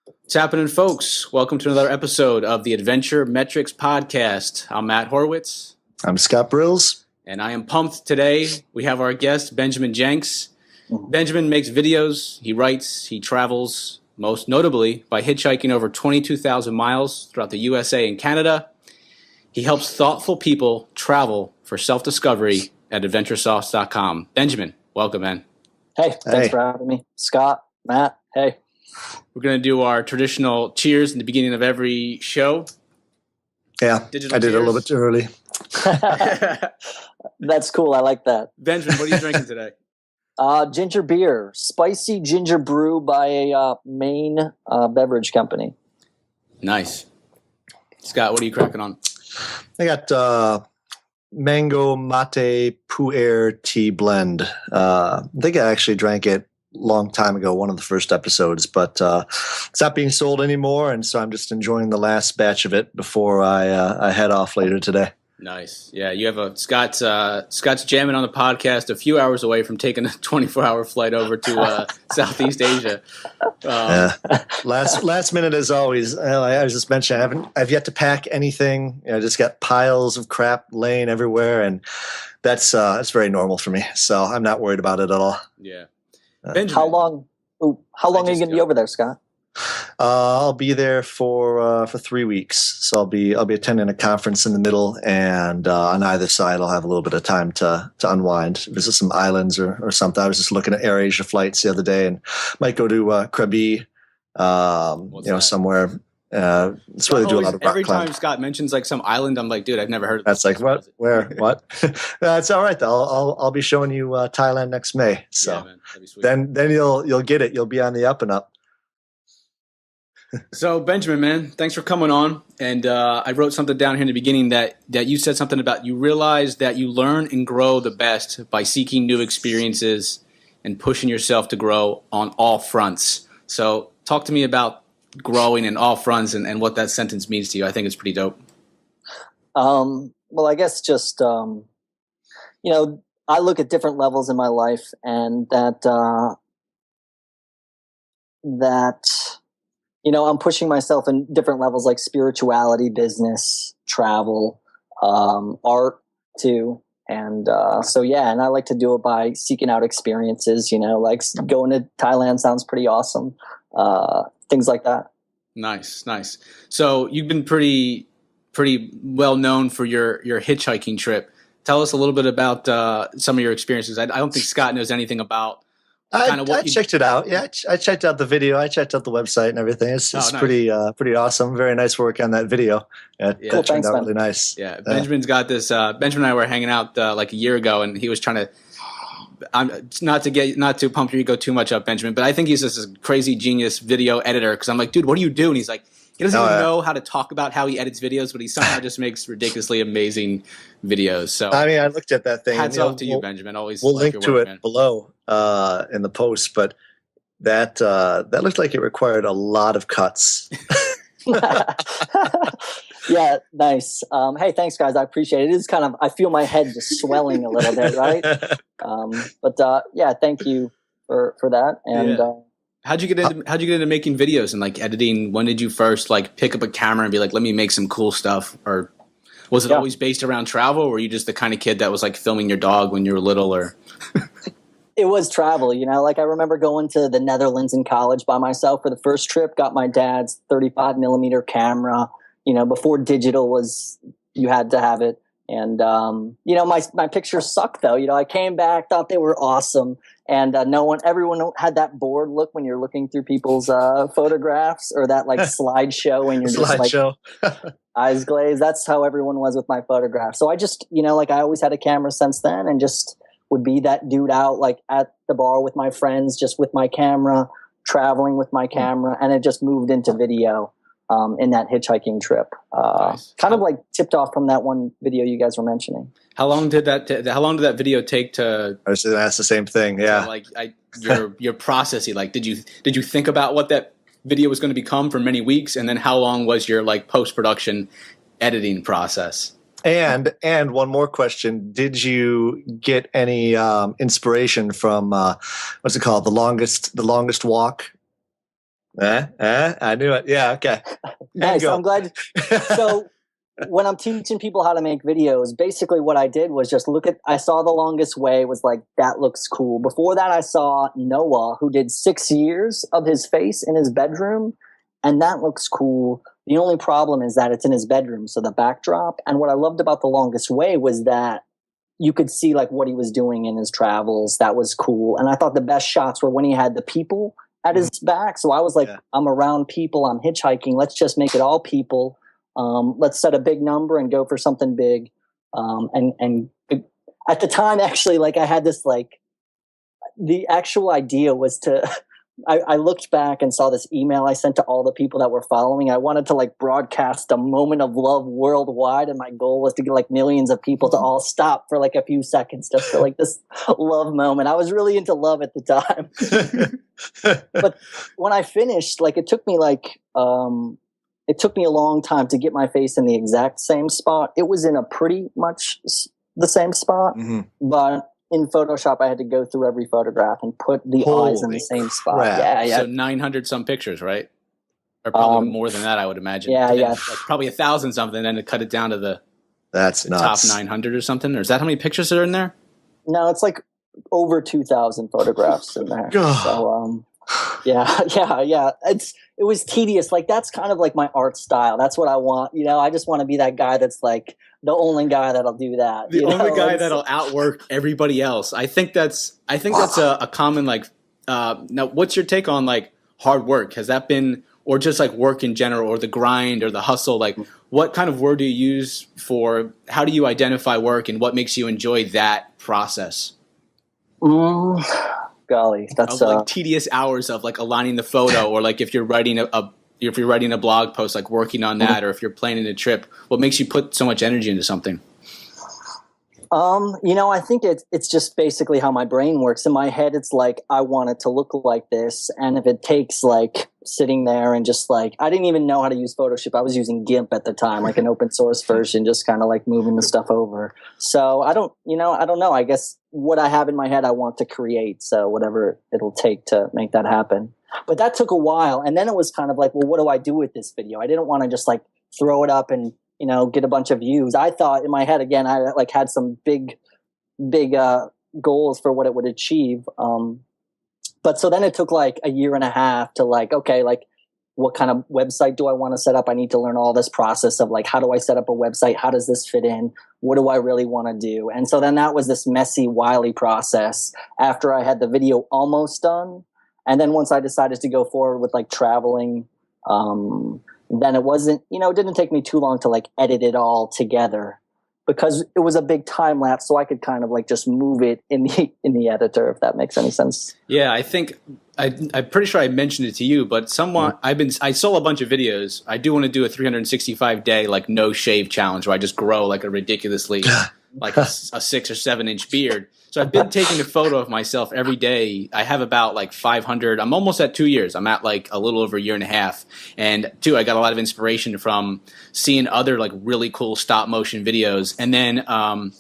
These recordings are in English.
What's happening, folks? Welcome to another episode of the Adventure Metrics Podcast. I'm Matt Horwitz. I'm Scott Brills. And I am pumped today. We have our guest, Benjamin Jenks. Benjamin makes videos, he writes, he travels, most notably by hitchhiking over 22,000 miles throughout the USA and Canada. He helps thoughtful people travel for self-discovery at adventuresauce.com. Benjamin, welcome, man. Hey, thanks for having me. Scott, Matt, hey. We're going to do our traditional cheers in the beginning of every show. Yeah, Digital I did cheers. it a little bit too early. That's cool. I like that. Benjamin, what are you drinking today? Ginger beer, spicy ginger brew by a Maine beverage company. Nice. Scott, what are you cracking on? I got mango mate pu'er tea blend. I think I actually drank it a long time ago, one of the first episodes, but it's not being sold anymore, and so I'm just enjoying the last batch of it before I head off later today. Nice. Yeah, you have Scott's jamming on the podcast a few hours away from taking a 24-hour flight over to Southeast Asia. Last minute as always. I was just mentioning I've yet to pack anything. I just got piles of crap laying everywhere, and that's very normal for me. So I'm not worried about it at all. Yeah. Benjamin, how long are you going to be over there, Scott? I'll be there for 3 weeks. So I'll be attending a conference in the middle, and on either side I'll have a little bit of time to unwind, visit some islands or something. I was just looking at AirAsia flights the other day, and might go to Krabi, somewhere. It's where they do a lot of rock every climbing. time Scott mentions like some island, I'm like, dude, I've never heard of That's this. like what? Where? What? That's all right though. I'll be showing you Thailand next May. So Yeah, man, that'd be sweet. then you'll get it. You'll be on the up and up. So Benjamin, man, thanks for coming on. And I wrote something down here in the beginning that you said something about you realize that you learn and grow the best by seeking new experiences and pushing yourself to grow on all fronts. So talk to me about growing in all fronts and what that sentence means to you. I think it's pretty dope. Well, I guess just, I look at different levels in my life, and I'm pushing myself in different levels like spirituality, business, travel, art too. And and I like to do it by seeking out experiences, like going to Thailand sounds pretty awesome. Things like that. Nice. So you've been pretty well known for your hitchhiking trip. Tell us a little bit about some of your experiences. I don't think Scott knows anything about I checked it out. Yeah, I checked out the video. I checked out the website and everything. It's nice. Pretty awesome. Very nice work on that video. That turned out really nice. Yeah, Benjamin's got this. Benjamin and I were hanging out like a year ago, and he was trying to. Not to pump your ego too much up, Benjamin, but I think he's just a crazy genius video editor. Because I'm like, dude, what do you do? And he's like, he doesn't even know how to talk about how he edits videos, but he somehow just makes ridiculously amazing videos. So I mean, I looked at that thing. Hats off to you, Benjamin. Always. We'll link to it below in the post, but that looked like it required a lot of cuts. Yeah, nice. Hey, thanks, guys. I appreciate it. It is kind of, I feel my head just swelling a little bit, right? Thank you for that. And how'd you get into making videos and like editing? When did you first like pick up a camera and be like, let me make some cool stuff? Or was it always based around travel? Or were you just the kind of kid that was like filming your dog when you were little? Or it was travel, like I remember going to the Netherlands in college by myself for the first trip, got my dad's 35 millimeter camera, before digital was, you had to have it. And, my pictures suck though. I came back, thought they were awesome. And everyone had that bored look when you're looking through people's photographs, or that like slideshow and you're just like eyes glazed. That's how everyone was with my photograph. So I just, I always had a camera since then, and just would be that dude out like at the bar with my friends, just with my camera, traveling with my camera. And it just moved into video. In that hitchhiking trip, nice. Kind of like tipped off from that one video you guys were mentioning. How long did that video take to? I was going to ask the same thing. Yeah, your processing. Like, did you think about what that video was going to become for many weeks, and then how long was your like post production editing process? And one more question: did you get any inspiration from what's it called, the longest walk? I knew it. Yeah, okay. Nice. I'm glad. So when I'm teaching people how to make videos, basically what I did was just I saw The Longest Way, was like, that looks cool. Before that, I saw Noah, who did 6 years of his face in his bedroom, and that looks cool. The only problem is that it's in his bedroom, so the backdrop. And what I loved about The Longest Way was that you could see like what he was doing in his travels. That was cool. And I thought the best shots were when he had the people at his back. So I was like, I'm around people, I'm hitchhiking. Let's just make it all people. Let's set a big number and go for something big. And at the time, actually, like I had this, like, the actual idea was to, I looked back and saw this email I sent to all the people that were following. I wanted to like broadcast a moment of love worldwide. And my goal was to get like millions of people to all stop for like a few seconds just for like this love moment. I was really into love at the time. But when I finished, like, it took me a long time to get my face in the exact same spot. It was in a pretty much the same spot, but in Photoshop, I had to go through every photograph and put the eyes in the same spot. Yeah. So 900 some pictures, right? Or probably more than that, I would imagine. Yeah. Like probably 1,000 something, and to cut it down to the top 900 or something. Or is that how many pictures are in there? No, it's like over 2,000 photographs in there. So, yeah. It was tedious. Like, that's kind of like my art style. That's what I want. You know, I just want to be that guy that's like the only guy that'll do that. The only guy that'll outwork everybody else. I think that's a common, like, now what's your take on like hard work? Has that been, or just like work in general, or the grind or the hustle? Like, what kind of word do you use for, how do you identify work, and what makes you enjoy that process? Golly, that's like tedious hours of like aligning the photo, or like if you're writing a blog post, like working on that, or if you're planning a trip, what makes you put so much energy into something? You know, I think it's just basically how my brain works. In my head, it's like, I want it to look like this. And if it takes like sitting there and just like, I didn't even know how to use Photoshop. I was using GIMP at the time, like an open source version, just kind of like moving the stuff over. So I don't know. I guess what I have in my head, I want to create. So whatever it'll take to make that happen. But that took a while. And then it was kind of like, well, what do I do with this video? I didn't want to just like throw it up and, you know, get a bunch of views. I thought in my head, again, I like had some big goals for what it would achieve. But so then it took like a year and a half to like, okay, like, what kind of website do I want to set up? I need to learn all this process of like, how do I set up a website? How does this fit in? What do I really want to do? And so then that was this messy, wily process after I had the video almost done. And then once I decided to go forward with like traveling, then it wasn't, you know, it didn't take me too long to like edit it all together, because it was a big time lapse. So I could kind of like just move it in the editor, if that makes any sense. Yeah, I think I'm pretty sure I mentioned it to you, but I saw a bunch of videos. I do want to do a 365-day like no shave challenge, where I just grow like a ridiculously like a 6 or 7 inch beard. So I've been taking a photo of myself every day. I have about like 500. I'm almost at 2 years. I'm at like a little over a year and a half. And two, I got a lot of inspiration from seeing other like really cool stop motion videos. And then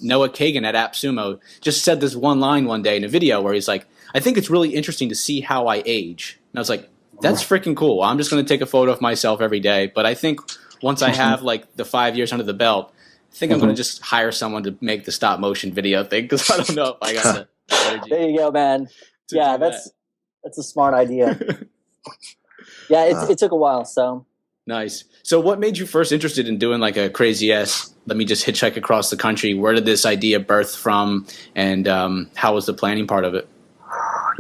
Noah Kagan at AppSumo just said this one line one day in a video where he's like, I think it's really interesting to see how I age. And I was like, that's freaking cool. I'm just going to take a photo of myself every day. But I think once I have like the 5 years under the belt, I think I'm going to just hire someone to make the stop motion video thing, because I don't know if I got the energy. There you go, man. Yeah, that's a smart idea. Yeah, it took a while. So nice. So what made you first interested in doing like a crazy ass, let me just hitchhike across the country? Where did this idea birth from, and how was the planning part of it?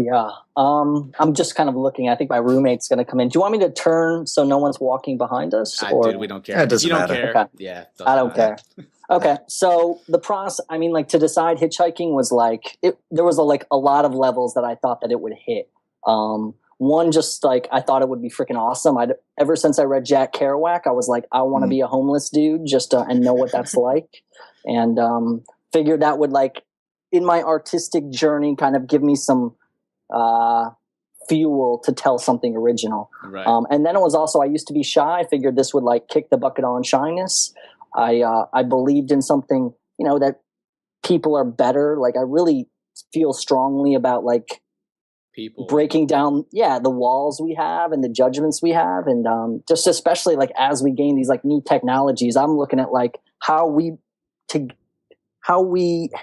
Yeah. I'm just kind of looking. I think my roommate's going to come in. Do you want me to turn so no one's walking behind us? Dude, we don't care. It doesn't matter. Care. Okay. Yeah. I don't care. Okay. So the process, I mean, like, to decide hitchhiking was like, there was a lot of levels that I thought that it would hit. One, just like, I thought it would be freaking awesome. Ever since I read Jack Kerouac, I was like, I want to be a homeless dude just and know what that's like. And figured that would, like, in my artistic journey, kind of give me some fuel to tell something original. Right. And then it was also, I used to be shy. I figured this would like kick the bucket on shyness. I believed in something, you know, that people are better. Like, I really feel strongly about like people. breaking down, the walls we have and the judgments we have. And just especially like as we gain these like new technologies, I'm looking at like how we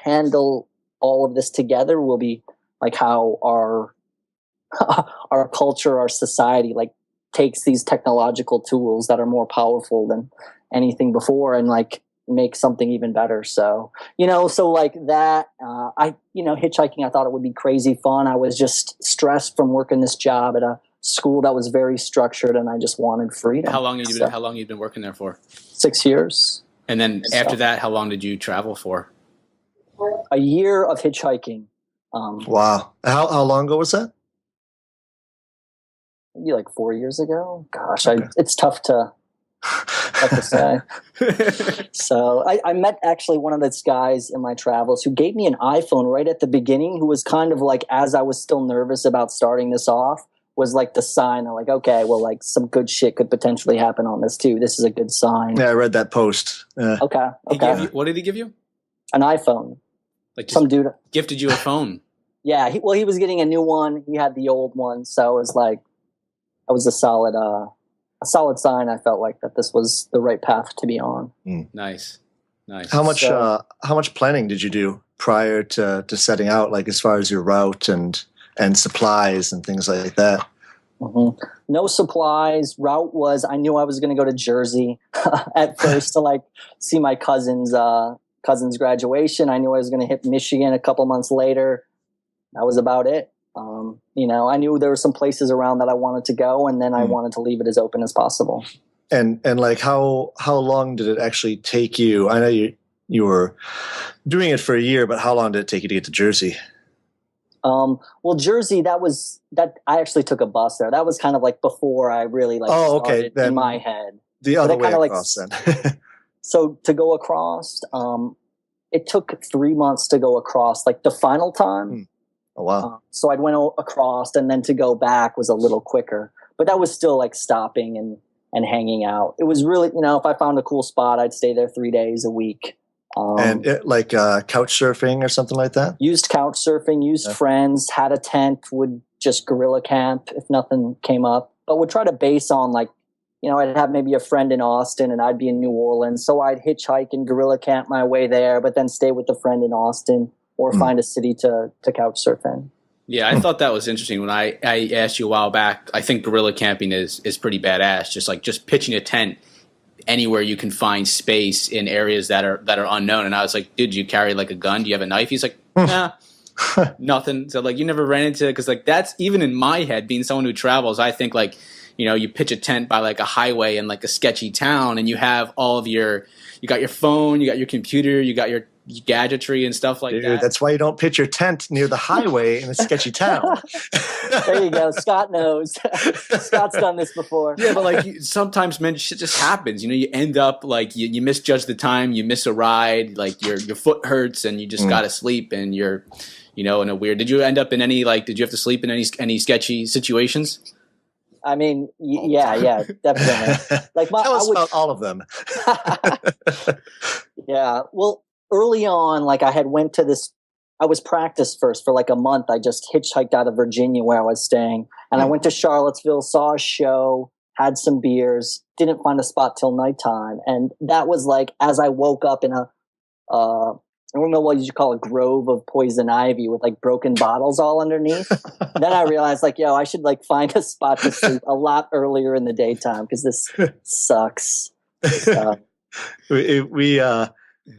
handle all of this together will be like how our our culture, our society, like takes these technological tools that are more powerful than anything before and like make something even better. So, so like that, hitchhiking, I thought it would be crazy fun. I was just stressed from working this job at a school that was very structured and I just wanted freedom. How long have you been working there for? 6 years. And then after that, how long did you travel for? A year of hitchhiking. Wow. How long ago was that? Maybe like 4 years ago. Gosh, okay. It's tough to say. So I met actually one of those guys in my travels who gave me an iPhone right at the beginning, who was kind of like, as I was still nervous about starting this off, was like the sign of like, okay, well, like some good shit could potentially happen on this too. This is a good sign. Yeah, I read that post. Okay. What did he give you? An iPhone. Like some dude gifted you a phone. Yeah. He was getting a new one. He had the old one. So it was like, it was a solid sign. I felt like that this was the right path to be on. Nice. How much planning did you do prior to setting out, like as far as your route and supplies and things like that? Mm-hmm. No supplies. Route was, I knew I was going to go to Jersey at first to like see my cousin's graduation. I knew I was going to hit Michigan a couple months later. That was about it. I knew there were some places around that I wanted to go, and then I wanted to leave it as open as possible. And like how long did it actually take you? I know you were doing it for a year, but how long did it take you to get to Jersey? Well, Jersey, that I actually took a bus there. That was kind of like before I really like started in my head. The other way across then. So to go across, it took 3 months to go across, like the final time. Oh, wow. So I went across, and then to go back was a little quicker. But that was still like stopping and hanging out. It was really, if I found a cool spot, I'd stay there 3 days a week. And couch surfing or something like that? Used couch surfing, used friends, had a tent, would just guerrilla camp if nothing came up. But would try to base on like, I'd have maybe a friend in Austin and I'd be in New Orleans. So I'd hitchhike and guerrilla camp my way there, but then stay with a friend in Austin or find a city to couch surf in. Yeah, I thought that was interesting. When I asked you a while back, I think guerrilla camping is pretty badass. Just pitching a tent anywhere you can find space in areas that are unknown. And I was like, dude, do you carry like a gun? Do you have a knife? He's like, nah, nothing. So like, you never ran into it? Because like that's even in my head, being someone who travels, I think like, you pitch a tent by like a highway in like a sketchy town, and you have all of you got your phone, you got your computer, you got your gadgetry and stuff like that. That's why you don't pitch your tent near the highway in a sketchy town. There you go. Scott knows. Scott's done this before. Yeah, but like sometimes, man, shit just happens. You end up like you misjudge the time, you miss a ride, like your foot hurts, and you just gotta sleep, and you're, in a weird. Did you end up in any did you have to sleep in any sketchy situations? I mean, yeah, definitely. Like tell us about all of them. Yeah, well. Early on, like I was practiced first for like a month. I just hitchhiked out of Virginia where I was staying. And I went to Charlottesville, saw a show, had some beers, didn't find a spot till nighttime. And that was like, as I woke up in I don't know what you call a grove of poison ivy with like broken bottles all underneath. Then I realized like, I should like find a spot to sleep a lot earlier in the daytime because this sucks. So.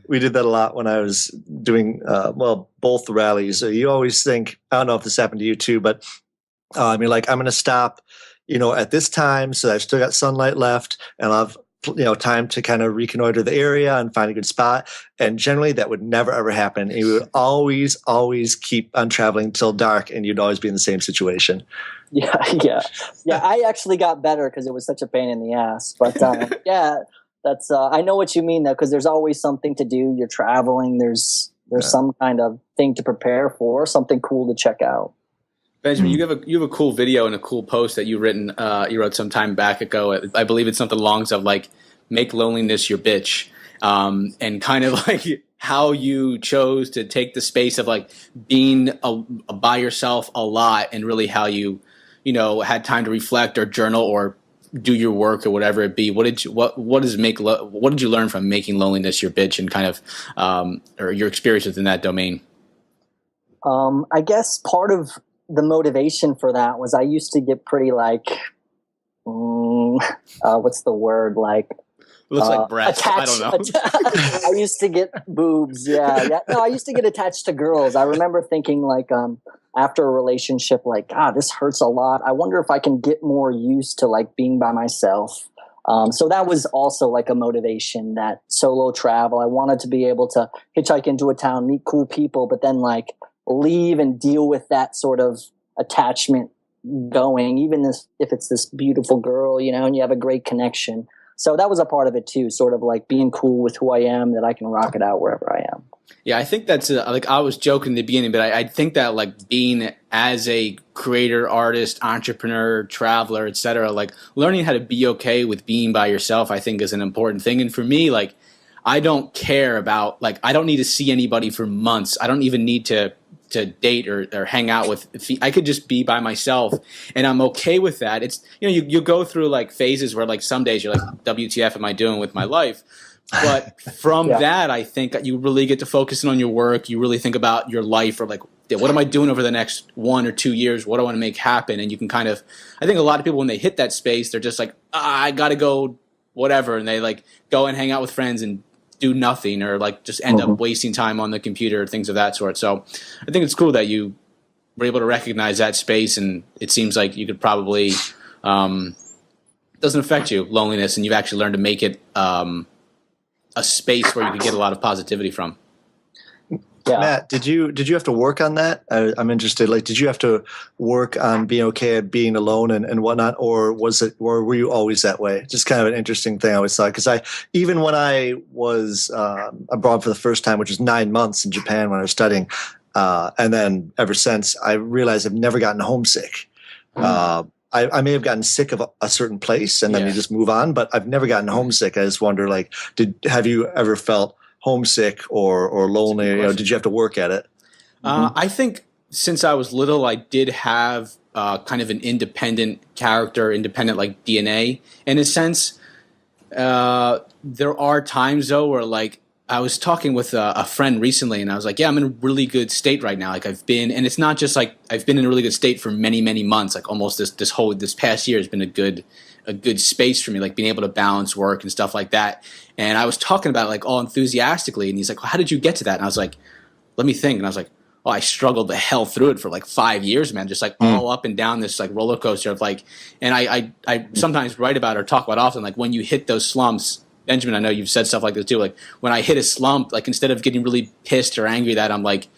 We did that a lot when I was doing, both rallies. So you always think, I don't know if this happened to you too, but I'm going to stop, at this time. So I've still got sunlight left and I'll have, time to kind of reconnoiter the area and find a good spot. And generally that would never, ever happen. And you would always keep on traveling till dark and you'd always be in the same situation. Yeah. I actually got better because it was such a pain in the ass. But yeah. That's I know what you mean though, because there's always something to do. You're traveling. There's some kind of thing to prepare for, something cool to check out. Benjamin, you have a cool video and a cool post that you wrote some time back ago. I believe it's something along of like, make loneliness your bitch. and kind of like how you chose to take the space of like being by yourself a lot, and really how you had time to reflect or journal or do your work or whatever it be. What did you learn from making loneliness your bitch, and kind of or your experience within that domain? I guess part of the motivation for that was I used to get pretty like, what's the word? Like, looks like breasts. I don't know. I used to get boobs. Yeah. No, I used to get attached to girls. I remember thinking like, after a relationship, like, God, this hurts a lot. I wonder if I can get more used to like being by myself. So that was also like a motivation, that solo travel. I wanted to be able to hitchhike into a town, meet cool people, but then like leave and deal with that sort of attachment going, even if it's this beautiful girl, and you have a great connection. So that was a part of it too, sort of like being cool with who I am, that I can rock it out wherever I am. Yeah, I think that's like, I was joking in the beginning, but I think that like being as a creator, artist, entrepreneur, traveler, etc., like learning how to be okay with being by yourself, I think is an important thing. And for me, like, I don't care about, like, I don't need to see anybody for months. I don't even need to date or hang out with. I could just be by myself, and I'm okay with that. It's, you go through like phases where like some days you're like, WTF am I doing with my life? But from that, I think you really get to focus in on your work. You really think about your life, or like, what am I doing over the next 1 or 2 years? What do I want to make happen? And you can kind of, I think a lot of people, when they hit that space, they're just like, I got to go whatever. And they like go and hang out with friends and do nothing, or like just end up wasting time on the computer, things of that sort. So I think it's cool that you were able to recognize that space, and it seems like you could probably, doesn't affect you, loneliness, and you've actually learned to make it a space where you could get a lot of positivity from. Yeah. Matt, did you have to work on that? I'm interested. Like, did you have to work on being okay at being alone and whatnot, or were you always that way? Just kind of an interesting thing I always thought, because even when I was abroad for the first time, which was 9 months in Japan when I was studying, and then ever since, I realized I've never gotten homesick. I may have gotten sick of a certain place, and then you just move on, but I've never gotten homesick. I just wonder, like, have you ever felt homesick or lonely? Did you have to work at it? I think since I was little, I did have kind of an independent character, independent like DNA in a sense. There are times though where, like, I was talking with a friend recently, and I was like, yeah, I'm in a really good state right now. Like, and it's not just like I've been in a really good state for many, many months. Like, almost this past year has been a good space for me, like being able to balance work and stuff like that. And I was talking about it, like, all enthusiastically, and he's like, well, how did you get to that? And I was like, let me think. And I was like, oh, I struggled the hell through it for like 5 years, man, just like all up and down this like roller coaster of like, and I sometimes write about or talk about often, like, when you hit those slumps. Benjamin, I know you've said stuff like this too. Like, when I hit a slump, like, instead of getting really pissed or angry that I'm like,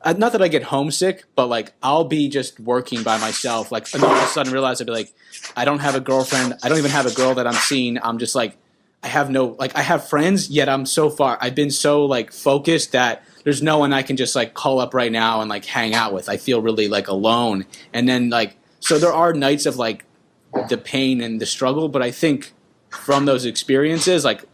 not that I get homesick, but like, I'll be just working by myself. Like, and all of a sudden realize I'd be like, I don't have a girlfriend. I don't even have a girl that I'm seeing. I'm just like, I have friends, yet I've been so like focused that there's no one I can just like call up right now and like hang out with. I feel really like alone. And then like, so there are nights of like the pain and the struggle, but I think from those experiences, like,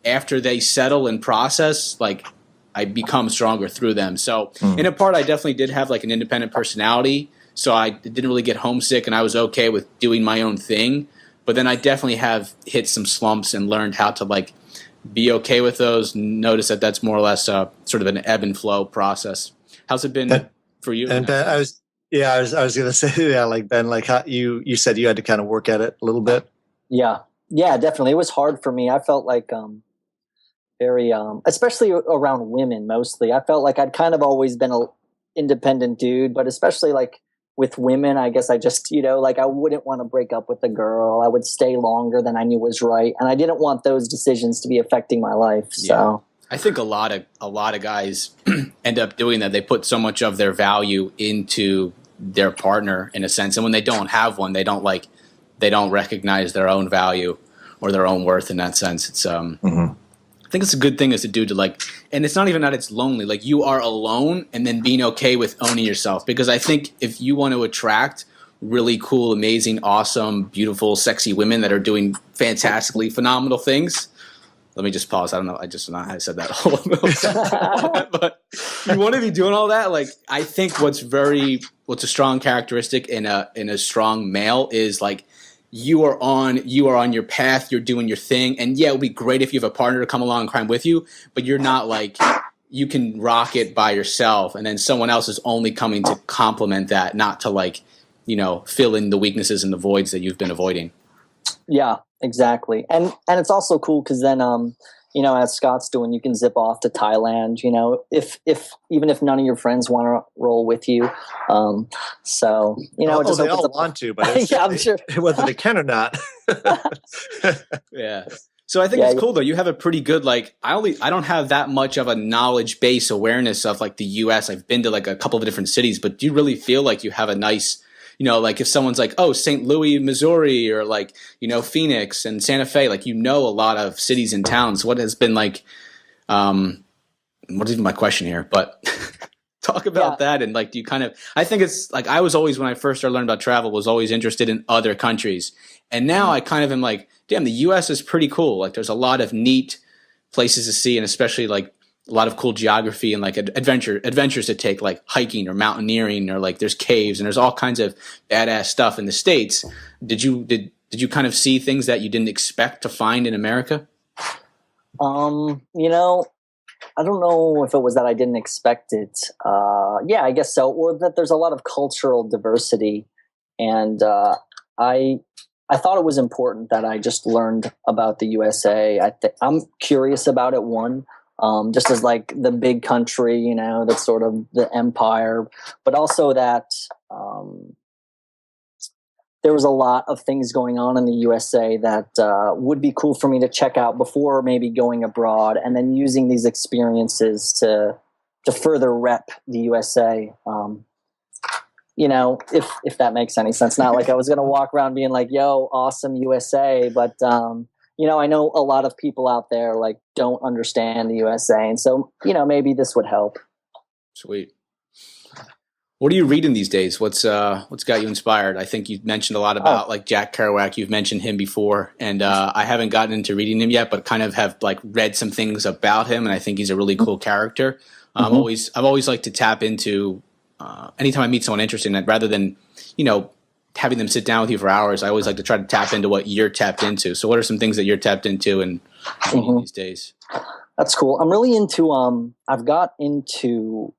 after they settle and process, like, I become stronger through them. So in a part, I definitely did have like an independent personality. So I didn't really get homesick, and I was okay with doing my own thing. But then I definitely have hit some slumps and learned how to like be okay with those. Notice that that's more or less sort of an ebb and flow process. How's it been for you? And Ben, I was going to say, like, Ben, like, how you said you had to kind of work at it a little bit. Yeah, definitely. It was hard for me. I felt like very, especially around women mostly. I felt like I'd kind of always been an independent dude, but especially like with women, I guess I just, like, I wouldn't want to break up with a girl. I would stay longer than I knew was right. And I didn't want those decisions to be affecting my life. So I think a lot of guys end up doing that. They put so much of their value into their partner in a sense. And when they don't have one, they don't recognize their own value or their own worth in that sense. It's I think it's a good thing as a dude to like, and it's not even that it's lonely. Like, you are alone and then being okay with owning yourself. Because I think if you want to attract really cool, amazing, awesome, beautiful, sexy women that are doing fantastically phenomenal things, let me just pause. I don't know. I just not how I said that. But you want to be doing all that. Like, I think what's a strong characteristic in a strong male is like you are on your path. You're doing your thing. And yeah, it would be great if you have a partner to come along and climb with you, but you're not like, you can rock it by yourself. And then someone else is only coming to complement that, not to like, fill in the weaknesses and the voids that you've been avoiding. Yeah, exactly. And it's also cool because then, as Scott's doing, you can zip off to Thailand, if even if none of your friends want to roll with you. So, it just they all want to, but yeah, I'm sure. Whether they can or not. Yeah. So I think it's cool though. You have a pretty good, like, I don't have that much of a knowledge base awareness of like the US. I've been to like a couple of different cities, but do you really feel like you have a nice, like if someone's like, oh, St. Louis, Missouri, or like, Phoenix and Santa Fe, like, a lot of cities and towns. What has been like, what is even my question here, but talk about that. And like, do you I think it's like, I was always, when I first started learning about travel, was always interested in other countries. And now I kind of am like, damn, the US is pretty cool. Like there's a lot of neat places to see, and especially like a lot of cool geography and like adventures to take, like hiking or mountaineering, or like there's caves and there's all kinds of badass stuff in the States. Did you kind of see things that you didn't expect to find in America? I don't know if it was that I didn't expect it. Yeah, I guess so. Or that there's a lot of cultural diversity. And I thought it was important that I just learned about the USA. I'm curious about it, just as like the big country, that's sort of the empire, but also that there was a lot of things going on in the USA that would be cool for me to check out before maybe going abroad, and then using these experiences to further rep the USA. If that makes any sense. Not like I was going to walk around being like, yo, awesome USA, but I know a lot of people out there like don't understand the USA, and so maybe this would help. Sweet. What are you reading these days? What's got you inspired? I think you mentioned a lot about like Jack Kerouac. You've mentioned him before, and I haven't gotten into reading him yet, but kind of have like read some things about him, and I think he's a really cool character. I've always liked to tap into anytime I meet someone interesting, that rather than having them sit down with you for hours, I always like to try to tap into what you're tapped into. So what are some things that you're tapped into and these days? That's cool. I'm really into, I've got into,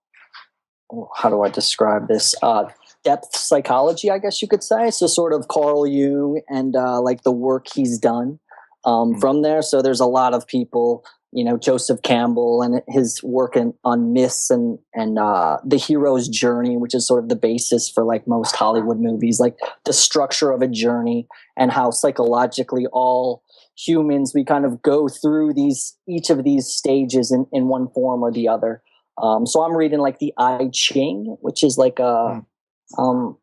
how do I describe this? Depth psychology, I guess you could say. So sort of Carl Jung and like the work he's done from there. So there's a lot of people, Joseph Campbell and his work on myths and the hero's journey, which is sort of the basis for like most Hollywood movies, like the structure of a journey and how psychologically all humans, we kind of go through each of these stages in one form or the other. So I'm reading like the I Ching, which is like I think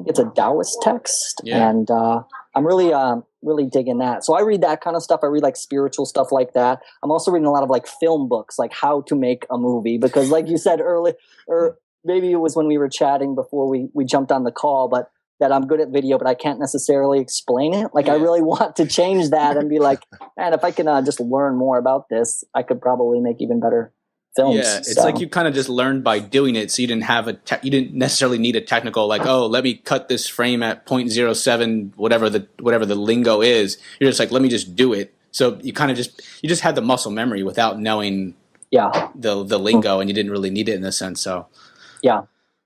it's a Taoist text, and I'm really digging that. So I read that kind of stuff. I read like spiritual stuff like that. I'm also reading a lot of like film books, like how to make a movie, because like you said earlier, or maybe it was when we were chatting before we jumped on the call, but that I'm good at video, but I can't necessarily explain it. Like I really want to change that and be like, man, if I can just learn more about this, I could probably make even better films. Yeah, it's like you kind of just learned by doing it, so you didn't have you didn't necessarily need a technical like, oh, let me cut this frame at 0.07, whatever the lingo is. You're just like, let me just do it. So you kind of just had the muscle memory without knowing the lingo, and you didn't really need it in a sense. So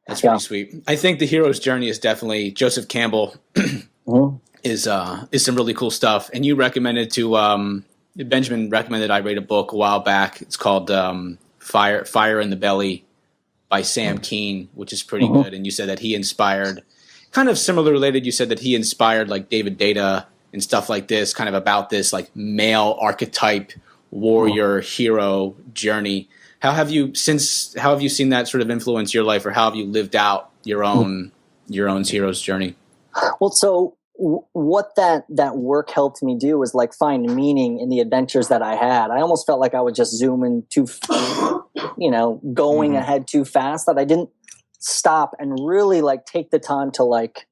that's pretty sweet. I think the hero's journey is definitely Joseph Campbell is some really cool stuff. And you recommended Benjamin recommended I read a book a while back. It's called Fire in the Belly by Sam Keane, which is pretty good. And you said that he inspired, kind of similar related, you said that he inspired like David Data and stuff like this, kind of about this like male archetype warrior hero journey. How have you seen that sort of influence your life, or how have you lived out your own hero's journey? Well, so what that work helped me do was like find meaning in the adventures that I had. I almost felt like I would just zoom in going ahead too fast, that I didn't stop and really like take the time to like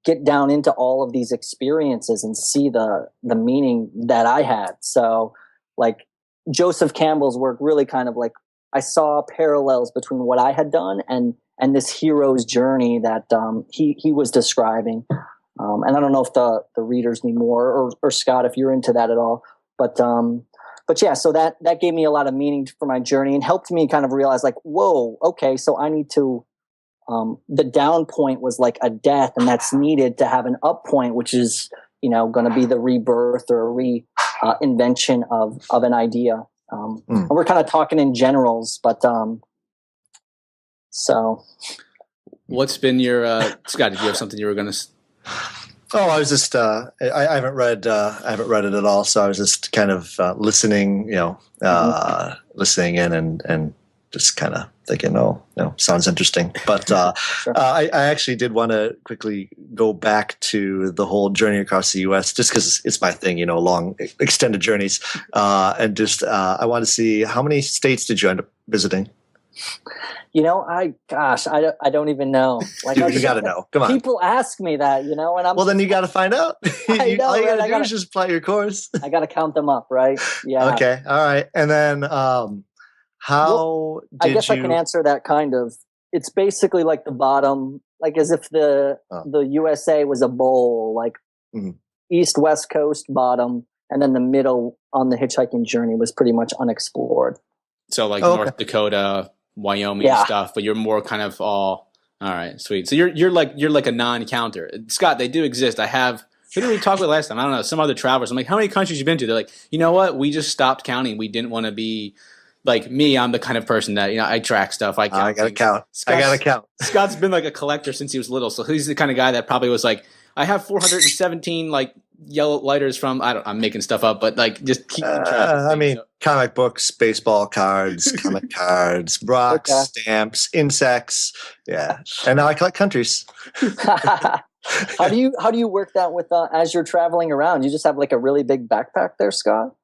get down into all of these experiences and see the meaning that I had. So like Joseph Campbell's work really kind of like I saw parallels between what I had done and this hero's journey that he was describing. And I don't know if the readers need more or Scott, if you're into that at all, but yeah, so that gave me a lot of meaning for my journey and helped me kind of realize like, whoa, okay, so I need to, the down point was like a death, and that's needed to have an up point, which is, going to be the rebirth or reinvention of an idea. And we're kind of talking in generals, but so. What's been your Scott? Did you have something you were going to? Oh, I was just I haven't read it at all, so I was just kind of listening, listening in and just kind of thinking, sounds interesting. But Sure. I actually did want to quickly go back to the whole journey across the U.S. just because it's my thing, long extended journeys, and just I want to see how many states did you end up visiting? I don't even know. Like, you got to know. Come on. People ask me that, and I'm. Well, then you got to find out. I know, all you got right? to do is just plot your course. I got to count them up, right? Yeah. Okay. All right. And then, I guess I can answer that kind of. It's basically like the bottom, like as if the USA was a bowl, like East, West Coast, bottom, and then the middle on the hitchhiking journey was pretty much unexplored. So like North Dakota, Wyoming stuff, but you're more kind of all right, sweet. So you're like a non-counter. Scott, they do exist. Who did we talk with last time? I don't know, some other travelers. I'm like, how many countries you been to? They're like, you know what? We just stopped counting. We didn't want to be like me. I'm the kind of person that, I track stuff. I gotta count. I gotta count. Scott's been like a collector since he was little. So he's the kind of guy that probably was like, I have 417 like yellow lighters from, I'm making stuff up, but like just keep track. Comic books, baseball cards, comic cards, rocks, stamps, insects. Yeah. And now I collect countries. How do you work that with as you're traveling around? You just have like a really big backpack there, Scott?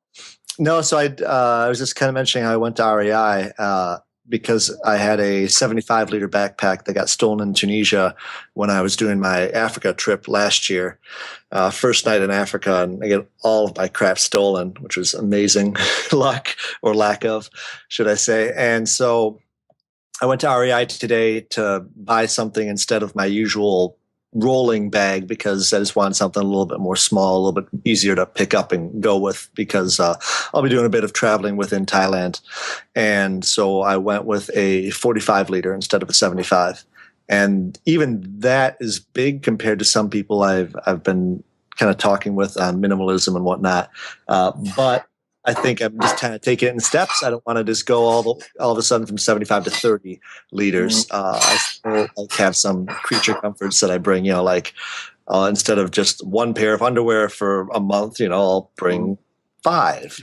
No, so I was just kind of mentioning how I went to REI because I had a 75-liter backpack that got stolen in Tunisia when I was doing my Africa trip last year. First night in Africa, and I get all of my crap stolen, which was amazing luck or lack of, should I say. And so I went to REI today to buy something instead of my usual rolling bag because I just wanted something a little bit more small, a little bit easier to pick up and go with because I'll be doing a bit of traveling within Thailand. And so I went with a 45-liter instead of a 75. And even that is big compared to some people I've been kind of talking with on minimalism and whatnot. But I think I'm just kind of taking it in steps. I don't want to just go all of a sudden from 75 to 30 liters. I still have some creature comforts that I bring, instead of just one pair of underwear for a month, I'll bring 5,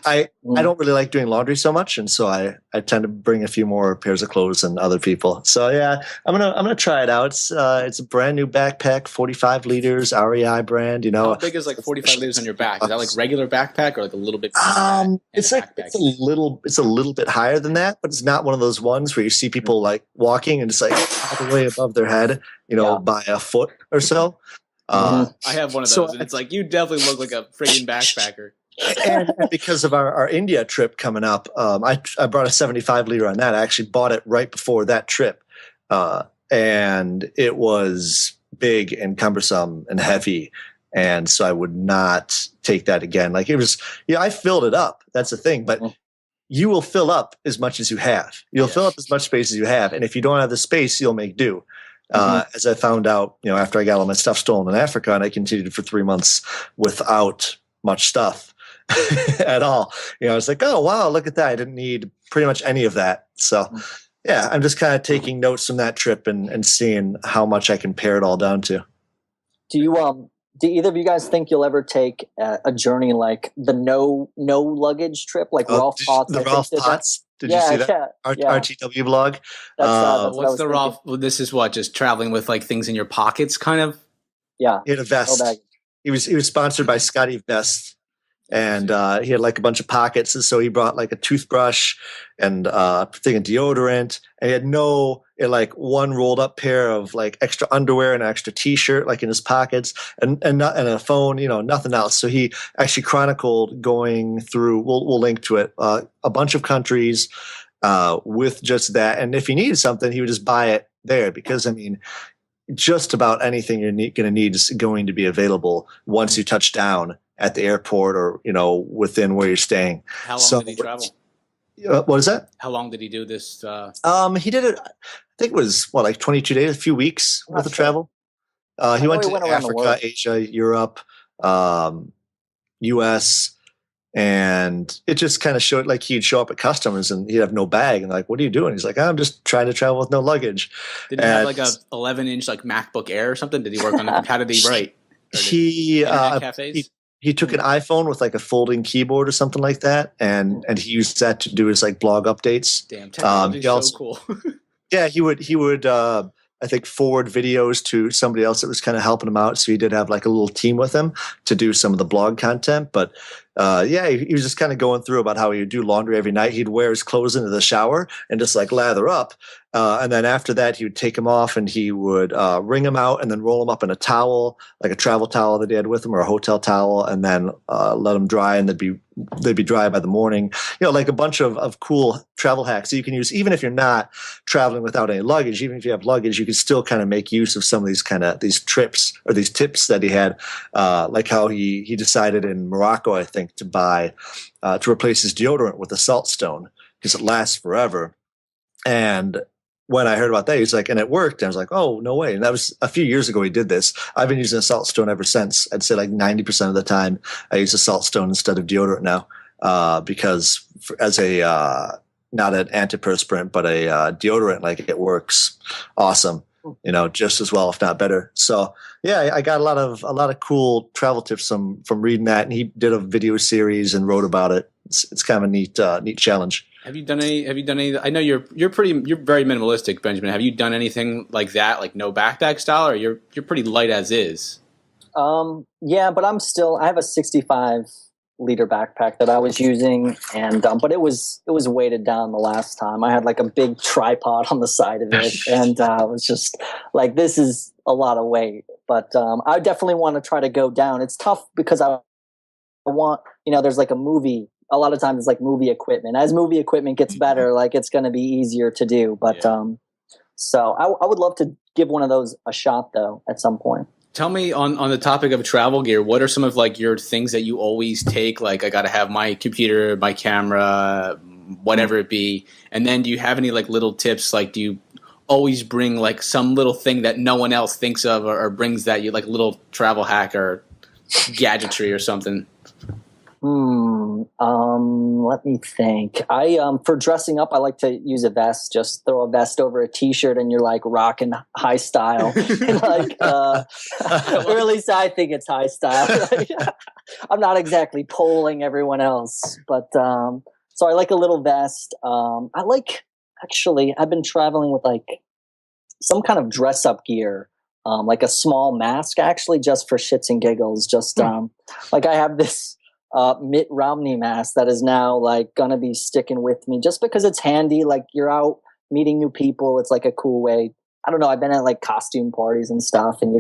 I don't really like doing laundry so much. And so I tend to bring a few more pairs of clothes than other people. So yeah, I'm going to try it out. It's a brand new backpack, 45 liters, REI brand, How big is like 45 liters on your back? Is that like regular backpack or like a little bit? It's a little bit higher than that, but it's not one of those ones where you see people like walking and it's like all the way above their head, by a foot or so. I have one of those, and it's like you definitely look like a friggin' backpacker. And because of our India trip coming up, I brought a 75-liter on that. I actually bought it right before that trip, and it was big and cumbersome and heavy, and so I would not take that again. Like it was, I filled it up. That's the thing, but you will fill up as much as you have. You'll fill up as much space as you have, and if you don't have the space, you'll make do. As I found out, after I got all my stuff stolen in Africa, and I continued for 3 months without much stuff at all. I was like, oh, wow, look at that. I didn't need pretty much any of that. So, yeah, I'm just kind of taking notes from that trip and seeing how much I can pare it all down to. Do either of you guys think you'll ever take a journey like the no luggage trip, like Rolf Potts? The Rolf Potts. Did you see that? RTW blog. That's what's the Rolf? Well, this is what, just traveling with like things in your pockets, kind of. Yeah. He had a vest. He was sponsored by Scotty Vest, And he had like a bunch of pockets, and so he brought like a toothbrush and thing of deodorant, and he had like one rolled up pair of like extra underwear and an extra t-shirt like in his pockets, and a phone, nothing else. So he actually chronicled going through. We'll link to it. A bunch of countries with just that, and if he needed something, he would just buy it there, because I mean, just about anything you're going to need is going to be available once you touch down at the airport or, within where you're staying. How long did he travel? What is that? How long did he do this? He did it, I think it was, like 22 days, a few weeks worth of travel. He went to Africa, Asia, Europe, US, and it just kind of showed like he'd show up at customs and he'd have no bag. And like, what are you doing? He's like, I'm just trying to travel with no luggage. Did he have like a 11-inch like MacBook Air or something? Did he work on it? How did he write? He took an iPhone with like a folding keyboard or something like that, and he used that to do his like blog updates. Damn, technology's so cool. Yeah, he would I think forward videos to somebody else that was kind of helping him out. So he did have like a little team with him to do some of the blog content. But he was just kind of going through about how he would do laundry every night. He'd wear his clothes into the shower and just like lather up. And then after that, he would take them off and he would wring them out and then roll them up in a towel, like a travel towel that he had with him or a hotel towel, and then let them dry, and they'd be dry by the morning. Like a bunch of cool travel hacks that you can use, even if you're not traveling without any luggage. Even if you have luggage, you can still kind of make use of some of these trips or these tips that he had, like how he decided in Morocco, I think, to buy to replace his deodorant with a salt stone because it lasts forever. And when I heard about that, he's like, and it worked. And I was like, oh, no way. And that was a few years ago he did this. I've been using a salt stone ever since. I'd say like 90% of the time I use a salt stone instead of deodorant now, because as a not an antiperspirant, but a deodorant, like it works awesome, just as well, if not better. So yeah, I got a lot of cool travel tips from reading that. And he did a video series and wrote about it. It's kind of a neat challenge. Have you done any? I know you're very minimalistic, Benjamin. Have you done anything like that, like no backpack style, or you're pretty light as is? Yeah, but I have a 65-liter backpack that I was using, and but it was weighted down the last time. I had like a big tripod on the side of it, and I was just like, this is a lot of weight. But I definitely want to try to go down. It's tough because I want, there's like a movie. A lot of times it's like movie equipment. As movie equipment gets better, like it's going to be easier to do. But so I would love to give one of those a shot though at some point. Tell me on the topic of travel gear, what are some of like your things that you always take? Like, I got to have my computer, my camera, whatever it be. And then do you have any like little tips? Like, do you always bring like some little thing that no one else thinks of or brings that you like a little travel hack or gadgetry or something? Let me think. For dressing up, I like to use a vest. Just throw a vest over a t-shirt and you're like rocking high style. Like, or at least I think it's high style. I'm not exactly polling everyone else, but, so I like a little vest. I've been traveling with like some kind of dress up gear. Like a small mask, actually, just for shits and giggles. Just, like I have this, Mitt Romney mask that is now like gonna be sticking with me just because it's handy. Like you're out meeting new people, it's like a cool way. I don't know, I've been at like costume parties and stuff, and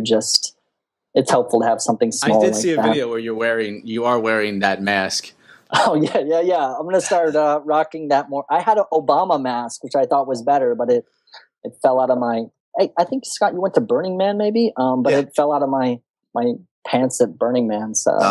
it's helpful to have something small. I did like see a that. Video where you are wearing that mask. Oh yeah. I'm gonna start rocking that more. I had an Obama mask, which I thought was better, but it fell out of my. I think Scott, you went to Burning Man maybe, but it fell out of my pants at Burning Man. So well,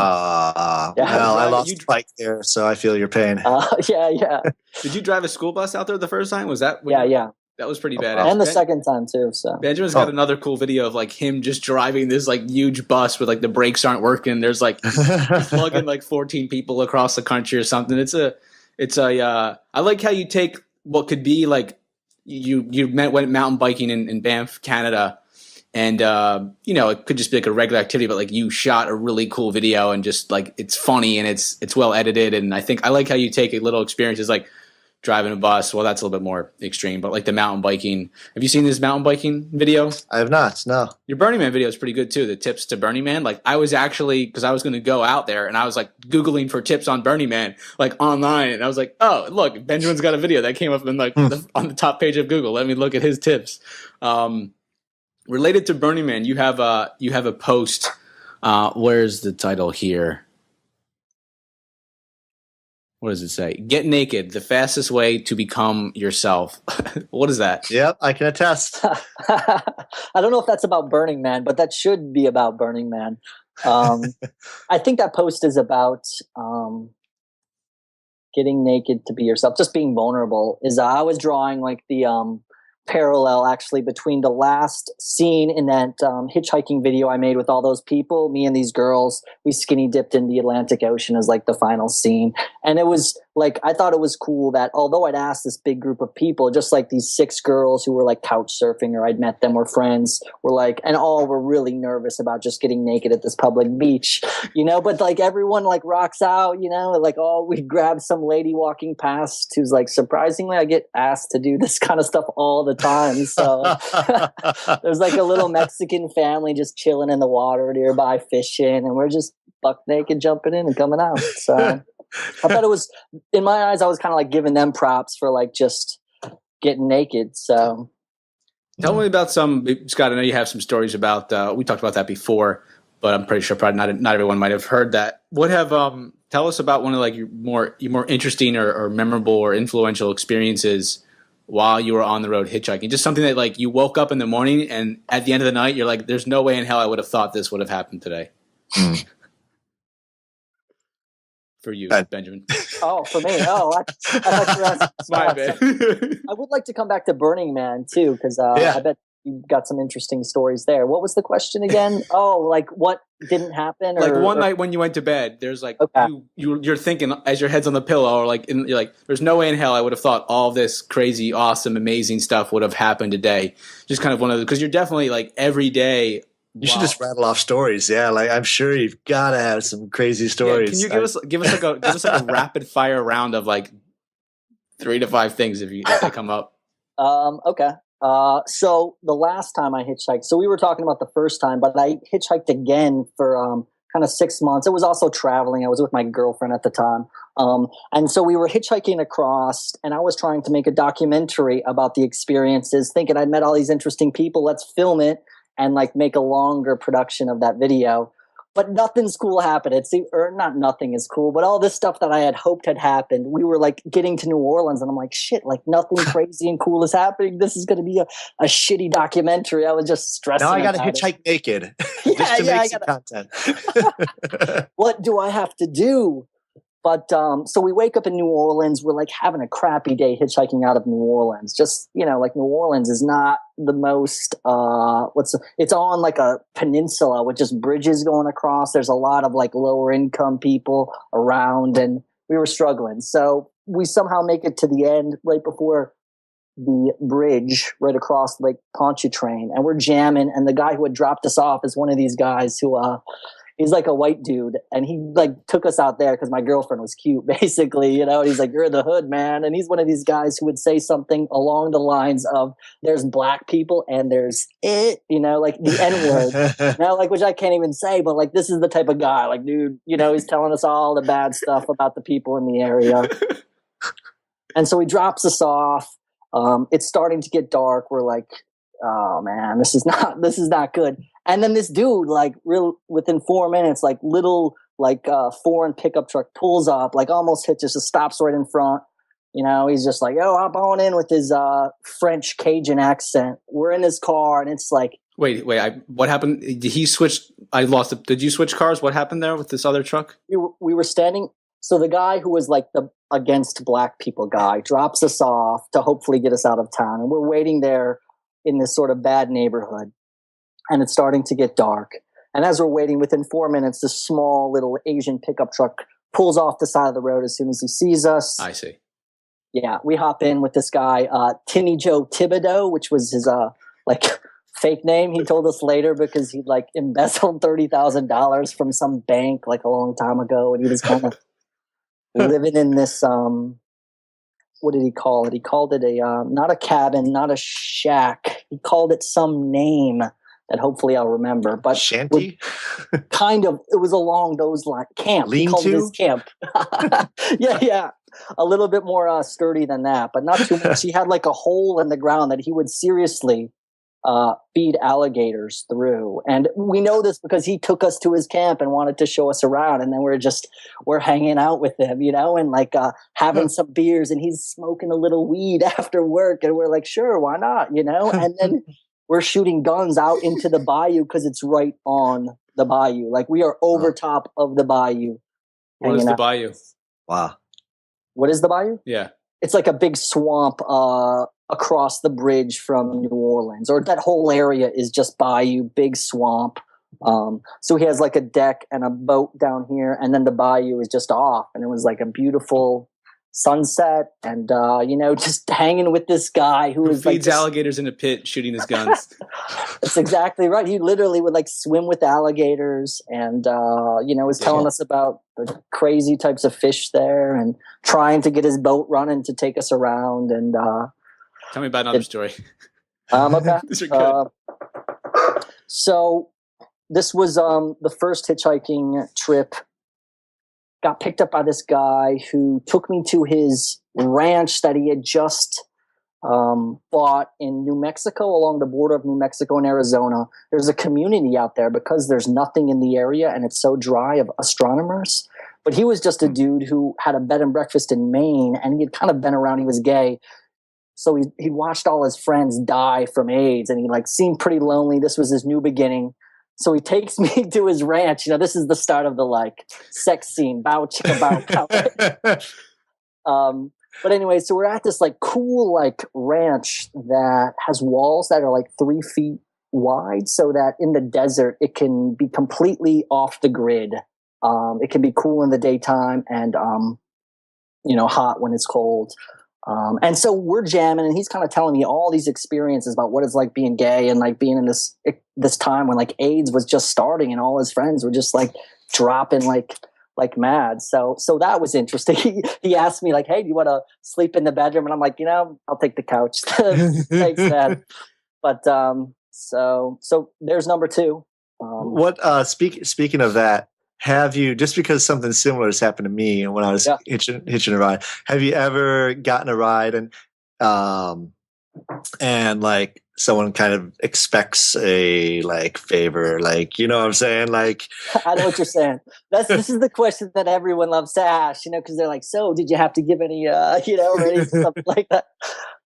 I lost bike there, so I feel your pain. Yeah. Did you drive a school bus out there the first time? Was that? Yeah. That was pretty badass. And the second time too. So Benjamin's got another cool video of like him just driving this like huge bus with like the brakes aren't working. There's like he's lugging like 14 people across the country or something. I like how you take what could be like you went mountain biking in Banff, Canada. And, it could just be like a regular activity, but like you shot a really cool video and just like, it's funny and it's well edited. And I like how you take a little experiences like driving a bus. Well, that's a little bit more extreme, but like the mountain biking. Have you seen this mountain biking video? I have not. No. Your Burning Man video is pretty good too. The tips to Burning Man. Like I was actually, because I was going to go out there and I was like Googling for tips on Burning Man, like online. And I was like, oh, look, Benjamin's got a video that came up in like on the top page of Google. Let me look at his tips. Related to Burning Man, you have a post. Where's the title here? What does it say? Get naked, the fastest way to become yourself. What is that? Yep, I can attest. I don't know if that's about Burning Man, but that should be about Burning Man. I think that post is about getting naked to be yourself, just being vulnerable. I was drawing like the parallel actually between the last scene in that hitchhiking video I made with all those people, me and these girls, we skinny dipped in the Atlantic Ocean as like the final scene. And it was like, I thought it was cool that although I'd asked this big group of people, just like these 6 girls who were like couch surfing or I'd met them were friends, were like, and all were really nervous about just getting naked at this public beach, you know, but like everyone like rocks out, you know, like, oh, we grab some lady walking past who's like, surprisingly, I get asked to do this kind of stuff all the time. So there's like a little Mexican family just chilling in the water nearby fishing, and we're just buck naked jumping in and coming out. So I thought it was, in my eyes, I was kind of like giving them props for like just getting naked. So tell me about some, Scott, I know you have some stories about, we talked about that before, but I'm pretty sure probably not everyone might have heard that. What have, tell us about one of like your more interesting or memorable or influential experiences while you were on the road hitchhiking. Just something that like you woke up in the morning and at the end of the night, you're like, there's no way in hell I would have thought this would have happened today. For you, Benjamin. Oh, for me. Oh, I thought you were asking my bad. I would like to come back to Burning Man too, because I bet you got some interesting stories there. What was the question again? Oh, like what didn't happen? Like one night when you went to bed, there's like you're thinking as your head's on the pillow, or like you're like, there's no way in hell I would have thought all this crazy, awesome, amazing stuff would have happened today. Just kind of one of the, because you're definitely like every day. You should just rattle off stories. Yeah, like I'm sure you've got to have some crazy stories. Can you give us like a rapid fire round of like 3 to 5 things if they come up? Okay. So the last time I hitchhiked, so we were talking about the first time, but I hitchhiked again for kind of 6 months. It was also traveling. I was with my girlfriend at the time. And so we were hitchhiking across, and I was trying to make a documentary about the experiences, thinking I'd met all these interesting people. Let's film it and like make a longer production of that video. But nothing's cool happened. Or not nothing is cool, but all this stuff that I had hoped had happened. We were like getting to New Orleans and I'm like, shit, like nothing crazy and cool is happening. This is going to be a shitty documentary. I was just stressing. Now I got to hitchhike naked just to make some content. What do I have to do? But so we wake up in New Orleans. We're like having a crappy day hitchhiking out of New Orleans. Just, you know, like New Orleans is not the most, it's on like a peninsula with just bridges going across. There's a lot of like lower income people around, and we were struggling. So we somehow make it to the end right before the bridge right across Lake Pontchartrain, and we're jamming. And the guy who had dropped us off is one of these guys who, he's like a white dude, and he like took us out there because my girlfriend was cute, basically, you know, and he's like, you're in the hood, man. And he's one of these guys who would say something along the lines of, there's black people and there's it, you know, like the N-word, you know, like, which I can't even say, but like, this is the type of guy, like, dude, you know, he's telling us all the bad stuff about the people in the area. And so he drops us off. It's starting to get dark. We're like, oh man, this is not good. And then this dude, like, within 4 minutes, like little, like foreign pickup truck pulls up, like almost hits us, just stops right in front. You know, he's just like, oh, hop on in with his French Cajun accent. We're in his car, and it's like, wait, what happened? Did he switch? I lost it. Did you switch cars? What happened there with this other truck? We were standing. So the guy who was like the against black people guy drops us off to hopefully get us out of town, and we're waiting there in this sort of bad neighborhood. And it's starting to get dark. And as we're waiting, within 4 minutes, this small little Asian pickup truck pulls off the side of the road as soon as he sees us. I see. Yeah, we hop in with this guy, Timmy Joe Thibodeau, which was his like fake name. He told us later because he'd like embezzled $30,000 from some bank like a long time ago, and he was kind of living in this what did he call it? He called it a not a cabin, not a shack. He called it some name that hopefully I'll remember. But shanty, kind of. It was along those lines. Camp. He called it his camp. Yeah. A little bit more sturdy than that, but not too much. He had like a hole in the ground that he would seriously feed alligators through. And we know this because he took us to his camp and wanted to show us around. And then we're hanging out with him, and like having some beers, and he's smoking a little weed after work. And we're like, sure, why not? And then we're shooting guns out into the bayou because it's right on the bayou. Like we are over top of the bayou. What is the bayou? Wow. What is the bayou? Yeah. It's like a big swamp across the bridge from New Orleans, or that whole area is just bayou, big swamp. So he has like a deck and a boat down here, and then the bayou is just off. And it was like a beautiful sunset, and just hanging with this guy who feeds alligators in a pit, shooting his guns. That's exactly right. He literally would like swim with alligators, and was telling us about the crazy types of fish there, and trying to get his boat running to take us around. And tell me about another story. Okay. These are good. So this was the first hitchhiking trip. Got picked up by this guy who took me to his ranch that he had just bought in New Mexico, along the border of New Mexico and Arizona. There's a community out there because there's nothing in the area and it's so dry of astronomers. But he was just a dude who had a bed and breakfast in Maine, and he had kind of been around. He was gay. So he watched all his friends die from AIDS, and he like seemed pretty lonely. This was his new beginning. So he takes me to his ranch. This is the start of the like sex scene. Bow chicka bow cow. But anyway, so we're at this like cool like ranch that has walls that are like 3 feet wide, so that in the desert it can be completely off the grid. It can be cool in the daytime and hot when it's cold. And so we're jamming, and he's kind of telling me all these experiences about what it's like being gay and like being in this time when like AIDS was just starting and all his friends were just like dropping like mad. So that was interesting. He asked me like, hey, do you want to sleep in the bedroom? And I'm like, I'll take the couch. Thanks, Dad. But so there's number 2. Speaking of that, have you, just because something similar has happened to me when I was hitching a ride, have you ever gotten a ride and like someone kind of expects a like favor, like, you know what I'm saying? Like, I know what you're saying. This is the question that everyone loves to ask, because they're like, so did you have to give any, or any something like that?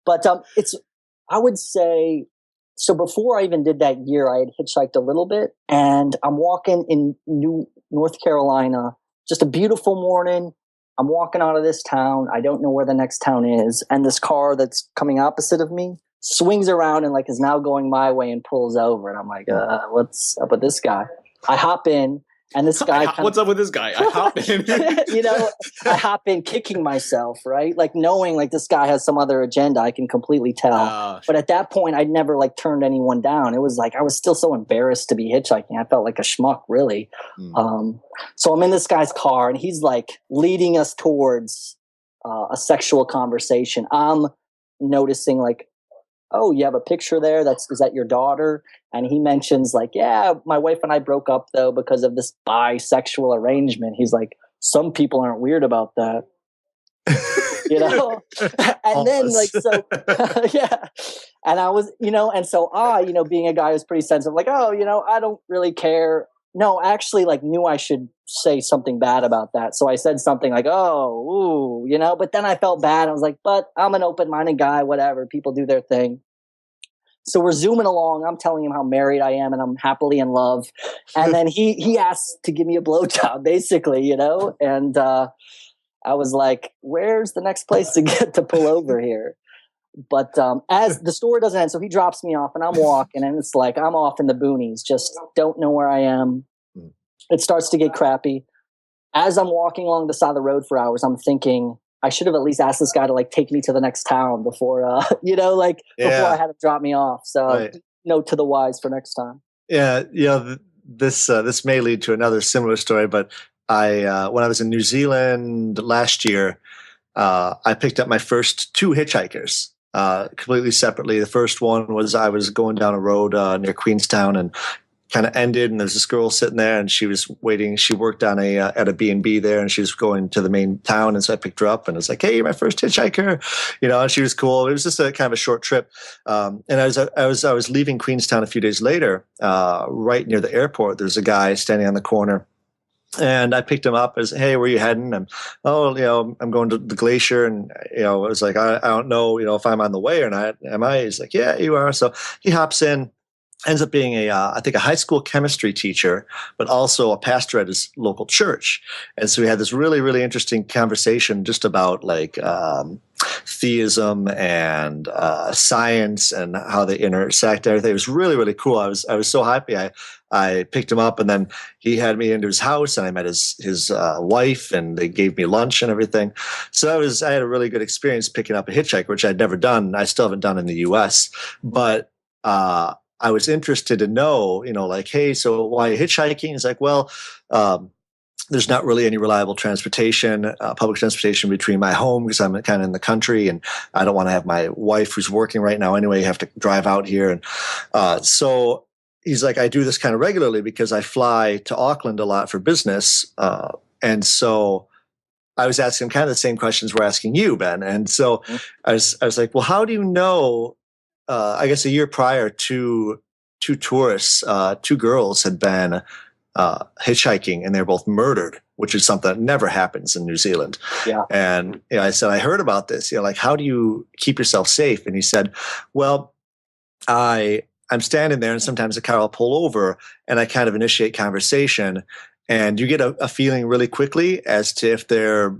But I would say, so before I even did that year, I had hitchhiked a little bit, and I'm walking in North Carolina, just a beautiful morning. I'm walking out of this town. I don't know where the next town is. And this car that's coming opposite of me swings around and like is now going my way and pulls over. And I'm like, what's up with this guy? I hop in, and this guy what's up with this guy? I hop in. I hop in kicking myself, right? Like knowing like this guy has some other agenda. I can completely tell. But at that point, I'd never like turned anyone down. It was like I was still so embarrassed to be hitchhiking. I felt like a schmuck, really. So I'm in this guy's car, and he's like leading us towards a sexual conversation. I'm noticing like, oh, you have a picture there. Is that your daughter? And he mentions like, yeah, my wife and I broke up though because of this bisexual arrangement. He's like, some people aren't weird about that. And then like, so yeah. And I was, and so being a guy who's pretty sensitive, like, oh, I don't really care. No, actually like knew I should say something bad about that. So I said something like, oh, ooh, but then I felt bad. I was like, but I'm an open-minded guy, whatever. People do their thing. So we're zooming along. I'm telling him how married I am and I'm happily in love. And then he asks to give me a blowjob, basically, and I was like, where's the next place to get to pull over here? But as the story doesn't end, so he drops me off and I'm walking, and it's like I'm off in the boonies, just don't know where I am. It starts to get crappy. As I'm walking along the side of the road for hours, I'm thinking I should have at least asked this guy to like take me to the next town before, before I had him drop me off. So note to the wise for next time. Yeah. This may lead to another similar story, but when I was in New Zealand last year, I picked up my first two hitchhikers completely separately. The first one was I was going down a road near Queenstown and kind of ended, and there's this girl sitting there, and she was waiting. She worked on at a B&B there, and she was going to the main town, and so I picked her up, and I was like, "Hey, you're my first hitchhiker," and she was cool. It was just a kind of a short trip, and I was leaving Queenstown a few days later, right near the airport. There's a guy standing on the corner. And I picked him up as, "Hey, where are you heading?" And, I'm going to the glacier. And, I was like, I don't know, if I'm on the way or not. Am I? He's like, "Yeah, you are." So he hops in, ends up being I think a high school chemistry teacher, but also a pastor at his local church. And so we had this really, really interesting conversation just about like theism and science and how they intersect. Everything. It was really, really cool. I was so happy. I picked him up, and then he had me into his house, and I met his wife, and they gave me lunch and everything. So I had a really good experience picking up a hitchhiker, which I'd never done. I still haven't done in the U.S., but I was interested to know, like, "Hey, so why are you hitchhiking?" He's like, "Well, there's not really any reliable transportation, public transportation between my home because I'm kind of in the country, and I don't want to have my wife who's working right now anyway have to drive out here." And so he's like, "I do this kind of regularly because I fly to Auckland a lot for business." And so I was asking him kind of the same questions we're asking you, Ben. And so I was like, "Well, how do you know?" I guess a year prior, two tourists, two girls had been hitchhiking, and they're both murdered, which is something that never happens in New Zealand. Yeah. And I said, "I heard about this. Like, how do you keep yourself safe?" And he said, "Well, I'm standing there, and sometimes the car will pull over, and I kind of initiate conversation, and you get a feeling really quickly as to if they're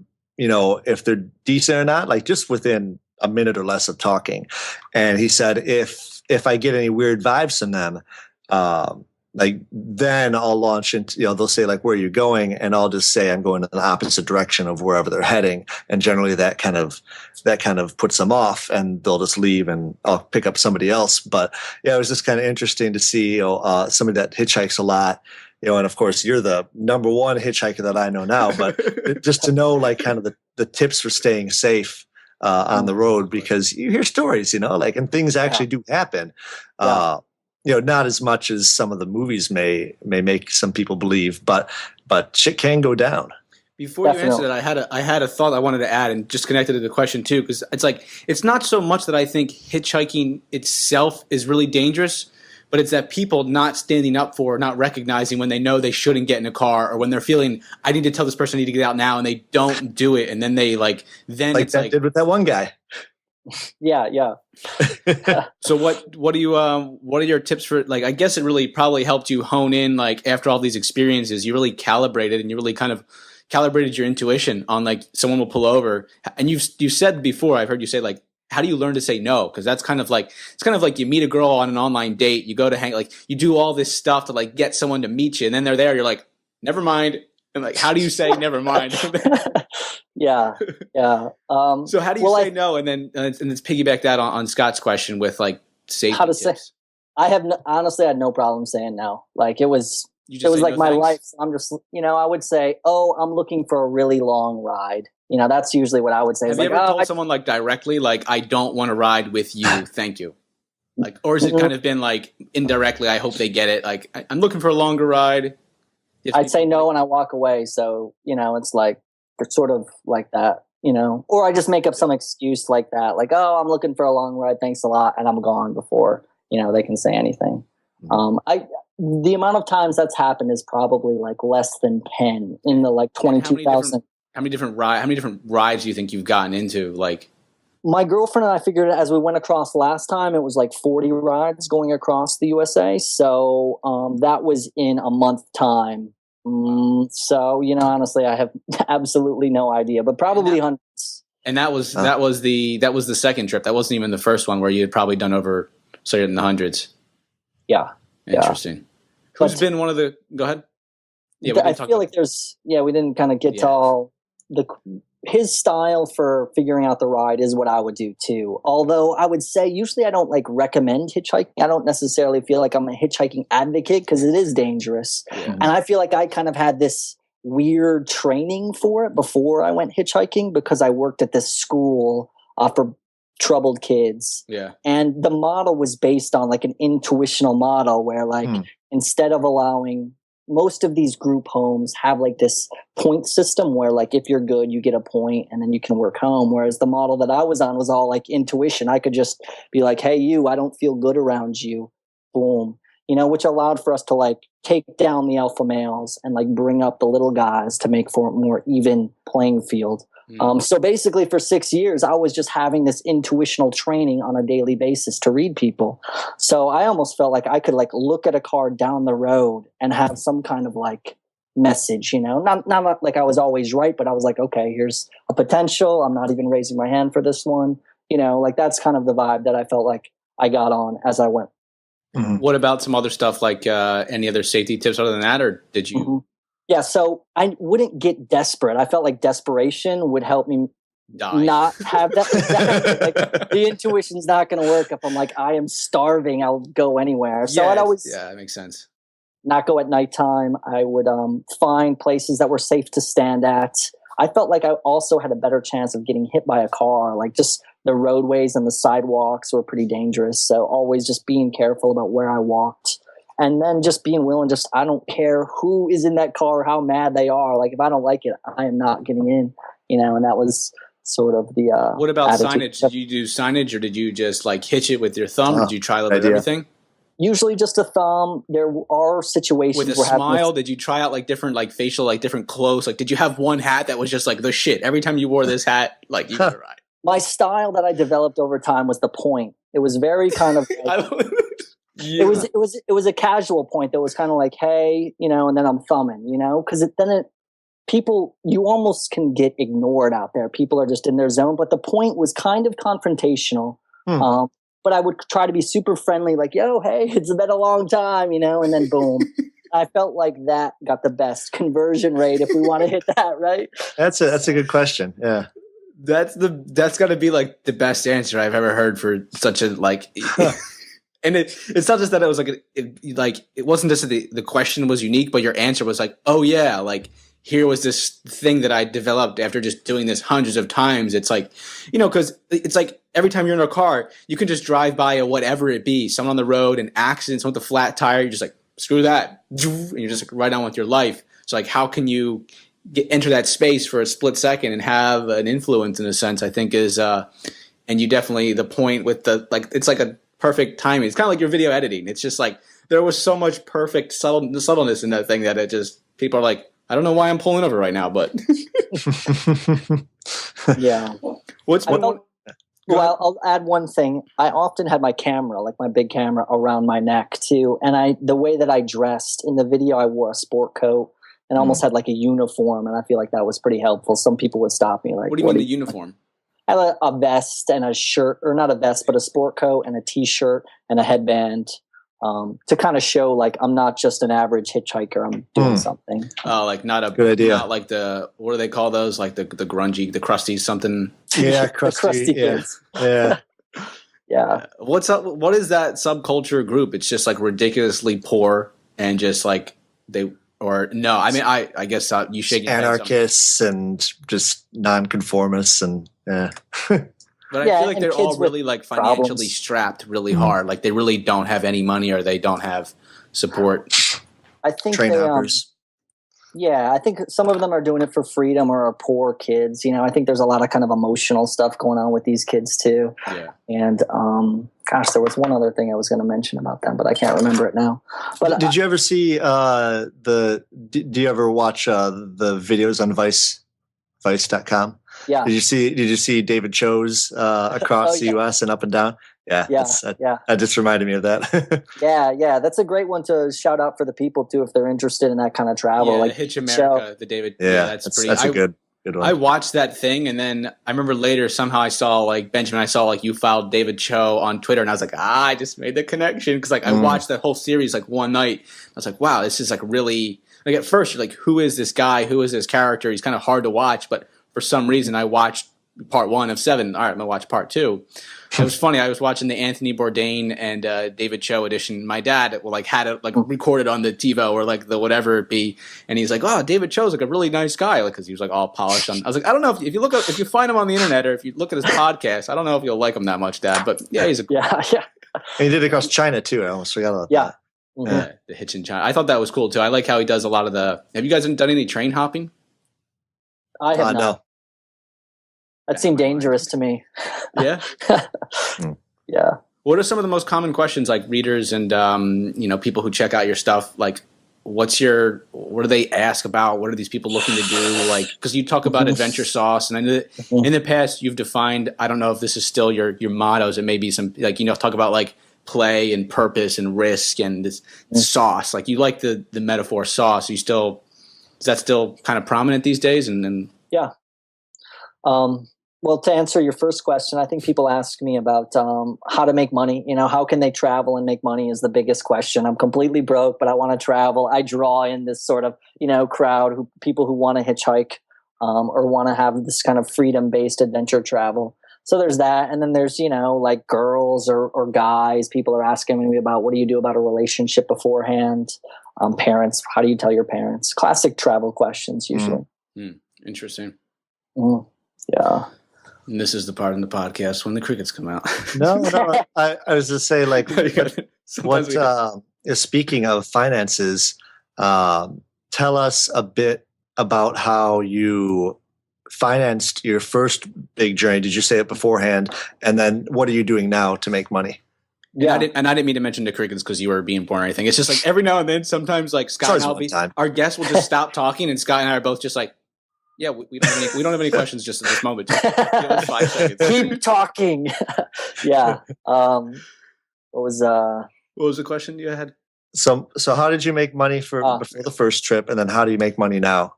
decent or not, like just within a minute or less of talking." And he said, if I get any weird vibes from them, like then I'll launch into, they'll say like, "Where are you going?" And I'll just say I'm going in the opposite direction of wherever they're heading. And generally that kind of puts them off, and they'll just leave, and I'll pick up somebody else. But yeah, it was just kind of interesting to see, somebody that hitchhikes a lot. And of course, you're the number one hitchhiker that I know now. But just to know, like, kind of the tips for staying safe on the road, because you hear stories, and things actually do happen. Not as much as some of the movies may make some people believe, but shit can go down. Before you answer that, I had a thought I wanted to add, and just connected to the question too, because it's like, it's not so much that I think hitchhiking itself is really dangerous, but it's that people not standing up for, not recognizing when they know they shouldn't get in a car, or when they're feeling, "I need to tell this person I need to get out now," and they don't do it, and then they like did with that one guy. Yeah. So what are your tips for, like, I guess it really probably helped you hone in, like, after all these experiences, you really calibrated, and you really kind of calibrated your intuition on, like, someone will pull over, and you said before, I've heard you say, like, how do you learn to say no? Because that's kind of like, it's kind of like you meet a girl on an online date, you go to hang, like, you do all this stuff to like get someone to meet you, and then they're there, you're like, "Never mind." And like, how do you say never mind? Yeah. So how do you say no? And then let's piggyback that on Scott's question with like safety how to tips. say. Honestly, I had no problem saying no. Like, it was like my life. I'm just, I would say, "Oh, I'm looking for a really long ride." That's usually what I would say. Have you ever told someone like directly, like, "I don't want to ride with you, thank you"? Like, or has it kind of been like indirectly, "I hope they get it"? Like, "I'm looking for a longer ride." I'd say no and I walk away. So, it's like, it's sort of like that, or I just make up some excuse like that. Like, "Oh, I'm looking for a long ride. Thanks a lot." And I'm gone before, they can say anything. The amount of times that's happened is probably like less than 10 in the like 22,000. How many different rides do you think you've gotten into? Like, my girlfriend and I figured as we went across last time, it was like 40 rides going across the USA. So that was in a month time. So, honestly, I have absolutely no idea, but probably hundreds. And that was the second trip. That wasn't even the first one where you had probably done over, so you're in the hundreds. Yeah. Interesting. Who's been one of the, go ahead. Yeah, I feel like we didn't kind of get to all his style for figuring out the ride is what I would do too. Although I would say usually I don't like recommend hitchhiking. I don't necessarily feel like I'm a hitchhiking advocate because it is dangerous. Yeah. And I feel like I kind of had this weird training for it before I went hitchhiking because I worked at this school for troubled kids. Yeah. And the model was based on like an intuitional model where like instead of allowing most of these group homes have like this point system where like if you're good you get a point and then you can work home, whereas the model that I was on was all like intuition. I could just be like, hey, you, I don't feel good around you, boom, you know, which allowed for us to like take down the alpha males and like bring up the little guys to make for a more even playing field. So basically for 6 years, I was just having this intuitional training on a daily basis to read people. So I almost felt like I could like look at a car down the road and have some kind of like message, you know, not like I was always right, but I was like, okay, here's a potential. I'm not even raising my hand for this one. You know, like that's kind of the vibe that I felt like I got on as I went. What about some other stuff like any other safety tips other than that, or did you? Yeah, so I wouldn't get desperate. I felt like desperation would help me not have that. Like the intuition's not going to work if I'm like, I am starving, I'll go anywhere. So I'd always that makes sense. Not go at nighttime. I would find places that were safe to stand at. I felt like I also had a better chance of getting hit by a car. Like just the roadways and the sidewalks were pretty dangerous. So always just being careful about where I walked. And then just being willing, I don't care who is in that car, how mad they are. Like, if I don't like it, I am not getting in, you know, and that was sort of the What about attitude. signage? Did you do signage or did you just like hitch it with your thumb? Or did you try a little bit of everything? Usually just a thumb. There are situations with a smile. Did you try out like different like facial, like different clothes? Like, did you have one hat that was just like the shit? Every time you wore this hat, like you were right. My style that I developed over time was the point. It was very kind of like, it was a casual point that was kind of like, hey, you know, and then I'm thumbing, you know, because people, you almost can get ignored out there. People are just in their zone, but the point was kind of confrontational. But I would try to be super friendly, like, yo, hey, it's been a long time, you know, and then boom. I felt like that got the best conversion rate if we want to hit that, right? That's a good question. Yeah. That's got to be like the best answer I've ever heard for such a like and it's not just that it was like it wasn't just that the question was unique, but your answer was like, oh yeah, like here was this thing that I developed after just doing this hundreds of times. It's like, you know, because it's like every time you're in a car, you can just drive by a whatever it be, someone on the road, an accident, someone with a flat tire, you're just like, screw that, and you're just like right on with your life. So like, how can you enter that space for a split second and have an influence in a sense, I think is, and you definitely, the point with the, like, it's like a perfect timing. It's kind of like your video editing. It's just like, there was so much perfect subtleness in that thing that it just, people are like, I don't know why I'm pulling over right now, but. Yeah. Well, I'll add one thing. I often had my camera, like my big camera, around my neck too. And the way that I dressed in the video, I wore a sport coat and almost had like a uniform. And I feel like that was pretty helpful. Some people would stop me like, what do you mean the uniform? I had a vest and a shirt, or not a vest, but a sport coat and a t-shirt and a headband. To kind of show like I'm not just an average hitchhiker, I'm doing something. Oh, like not a good idea. Not like what do they call those? Like the grungy, the crusty something. Yeah, crusty kids. Yeah. Yeah. What's up? What is that subculture group? It's just like ridiculously poor and just like they or no. I mean, I guess you shake anarchists and just nonconformists and yeah. But I feel like they're all really like financially strapped really hard. Like they really don't have any money or they don't have support. I think train hoppers. Yeah, I think some of them are doing it for freedom or are poor kids. You know, I think there's a lot of kind of emotional stuff going on with these kids too. Yeah. And gosh, there was one other thing I was going to mention about them, but I can't remember it now. But did you ever see do you ever watch the videos on Vice.com? Yeah. Did you see David Cho's across the U.S. and up and down? Yeah. That just reminded me of that. Yeah. That's a great one to shout out for the people too if they're interested in that kind of travel. Yeah, like Hitch America, the David. Yeah, that's a good one. I watched that thing and then I remember later somehow I saw like Benjamin. I saw like you followed David Cho on Twitter and I was like, I just made the connection because like I watched that whole series like one night. I was like, wow, this is like really like at first you're like, who is this guy? Who is this character? He's kind of hard to watch, but for some reason I watched part 1 of 7. All right, I'm gonna watch part 2. It was funny. I was watching the Anthony Bourdain and David Cho edition. My dad like had it like recorded on the TiVo or like the whatever it be, and he's like, "Oh, David Cho's like a really nice guy," like because he was like all polished. I was like, I don't know if you look up, if you find him on the internet or if you look at his podcast, I don't know if you'll like him that much, Dad. But yeah, he's a yeah. And he did it across China too. I almost forgot about that. Mm-hmm. The Hitch in China. I thought that was cool too. I like how he does a lot of the. Have you guys done any train hopping? I have not. No. That seemed dangerous to me. Yeah. Yeah. What are some of the most common questions like readers and people who check out your stuff? Like, what do they ask about? What are these people looking to do? Like, because you talk about adventure sauce, and I know that in the past you've defined. I don't know if this is still your mottos. It may be some talk about like play and purpose and risk and this sauce. Like you like the metaphor sauce. Is that still kind of prominent these days? And yeah. Well, to answer your first question, I think people ask me about how to make money. How can they travel and make money is the biggest question. I'm completely broke, but I want to travel. I draw in this sort of, crowd, people who want to hitchhike or want to have this kind of freedom-based adventure travel. So there's that. And then there's, like girls or guys. People are asking me about what do you do about a relationship beforehand? Parents, how do you tell your parents? Classic travel questions usually. Interesting. Yeah. And this is the part in the podcast when the crickets come out. No. I was just saying, like, speaking of finances, tell us a bit about how you financed your first big journey. Did you say it beforehand? And then what are you doing now to make money? Yeah. And I didn't mean to mention the crickets because you were being born or anything. It's just like every now and then, sometimes like Scott and our guests will just stop talking, and Scott and I are both just like, yeah, we don't have any questions just at this moment. Just give us 5 seconds. Keep talking. Yeah. What was the question you had? So how did you make money before the first trip, and then how do you make money now?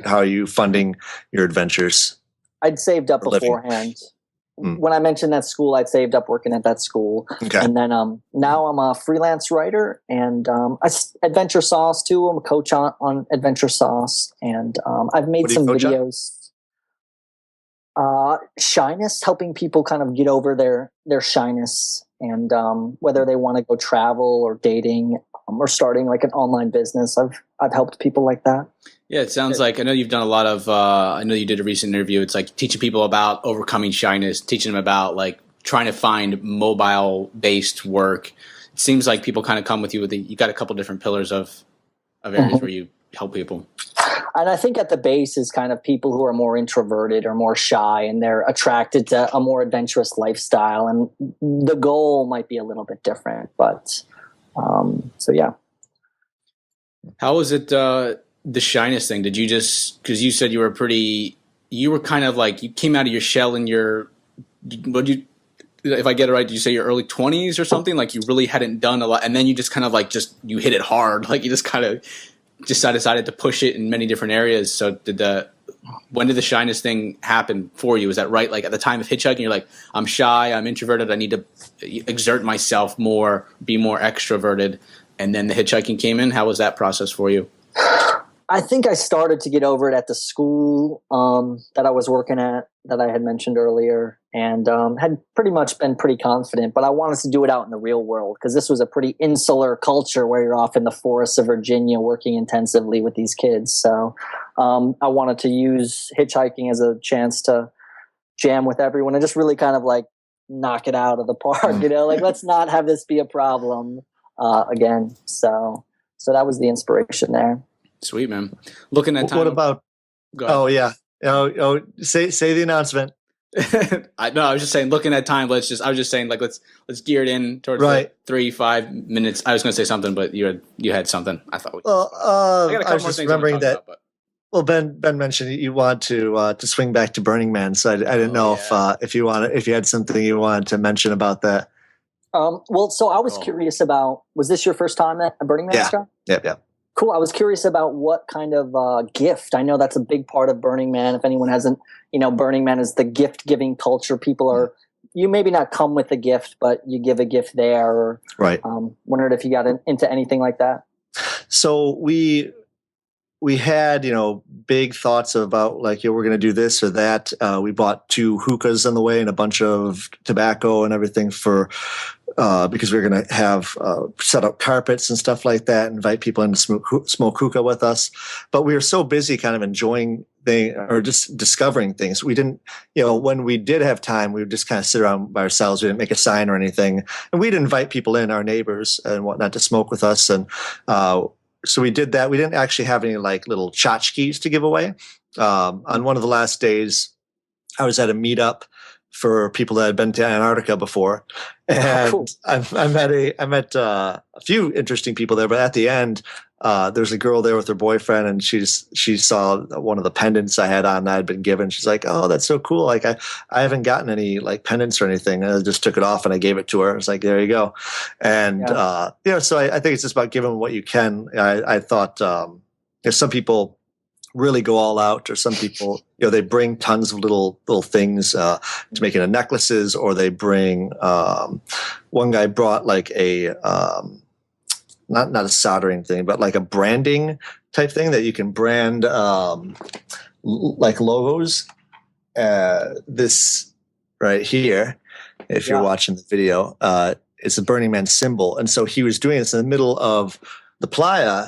How are you funding your adventures? I'd saved up beforehand. When I mentioned that school, I'd saved up working at that school. Okay. And then now I'm a freelance writer and Adventure Sauce too. I'm a coach on Adventure Sauce, and I've made some videos. Shyness, helping people kind of get over their shyness, and whether they want to go travel or dating or starting like an online business. I've helped people like that. Yeah, it sounds like, I know you've done a lot of, I know you did a recent interview. It's like teaching people about overcoming shyness, teaching them about like trying to find mobile based work. It seems like people kind of come with you you got a couple different pillars of areas where you help people. And I think at the base is kind of people who are more introverted or more shy, and they're attracted to a more adventurous lifestyle. And the goal might be a little bit different, but so yeah. How was it, the shyness thing? Did you just, because you said you were kind of like, you came out of your shell in if I get it right, did you say your early 20s or something? Like you really hadn't done a lot, and then you just kind of like you hit it hard. Like you just kind of decided to push it in many different areas. So when did the shyness thing happen for you? Was that right? Like at the time of hitchhiking, you're like, I'm shy, I'm introverted, I need to exert myself more, be more extroverted. And then the hitchhiking came in. How was that process for you? I think I started to get over it at the school that I was working at, that I had mentioned earlier, and had pretty much been pretty confident, but I wanted to do it out in the real world because this was a pretty insular culture where you're off in the forests of Virginia working intensively with these kids. So I wanted to use hitchhiking as a chance to jam with everyone and just really kind of like knock it out of the park, like let's not have this be a problem again. So that was the inspiration there. Sweet, man. Looking at time. What about? Oh yeah. Say the announcement. I was just saying. Looking at time, I was just saying, like let's gear it in towards like 3-5 minutes. I was going to say something, but you had something. I thought. I was just remembering that. Well, Ben mentioned you want to swing back to Burning Man, so I didn't know if you had something you wanted to mention about that. Well, so I was curious about. Was this your first time at Burning Man, Scott? Yeah. Cool. I was curious about what kind of gift. I know that's a big part of Burning Man. If anyone hasn't, Burning Man is the gift-giving culture. People are, you maybe not come with a gift, but you give a gift there. Or, right. Wondered if you got into anything like that. So we we had, big thoughts about like, we're going to do this or that. We bought 2 hookahs on the way and a bunch of tobacco and everything for, because we were going to have set up carpets and stuff like that, invite people in to smoke hookah with us. But we were so busy kind of enjoying or just discovering things. We didn't, when we did have time, we would just kind of sit around by ourselves. We didn't make a sign or anything. And we'd invite people in, our neighbors and whatnot, to smoke with us. And so we did that. We didn't actually have any like little tchotchkes to give away. On one of the last days, I was at a meetup for people that had been to Antarctica before, and Cool. I met a few interesting people there. But at the end, there's a girl there with her boyfriend, and she saw one of the pendants I had on that I had been given. She's like, "Oh, that's so cool! Like I haven't gotten any like pendants or anything." And I just took it off and I gave it to her. I was like, "There you go." And so I think it's just about giving what you can. I thought some people really go all out, or some people, they bring tons of little things to make into necklaces, or they bring. One guy brought like a not a soldering thing, but like a branding type thing that you can brand like logos. This right here, if you're watching the video, it's a Burning Man symbol, and so he was doing this in the middle of the playa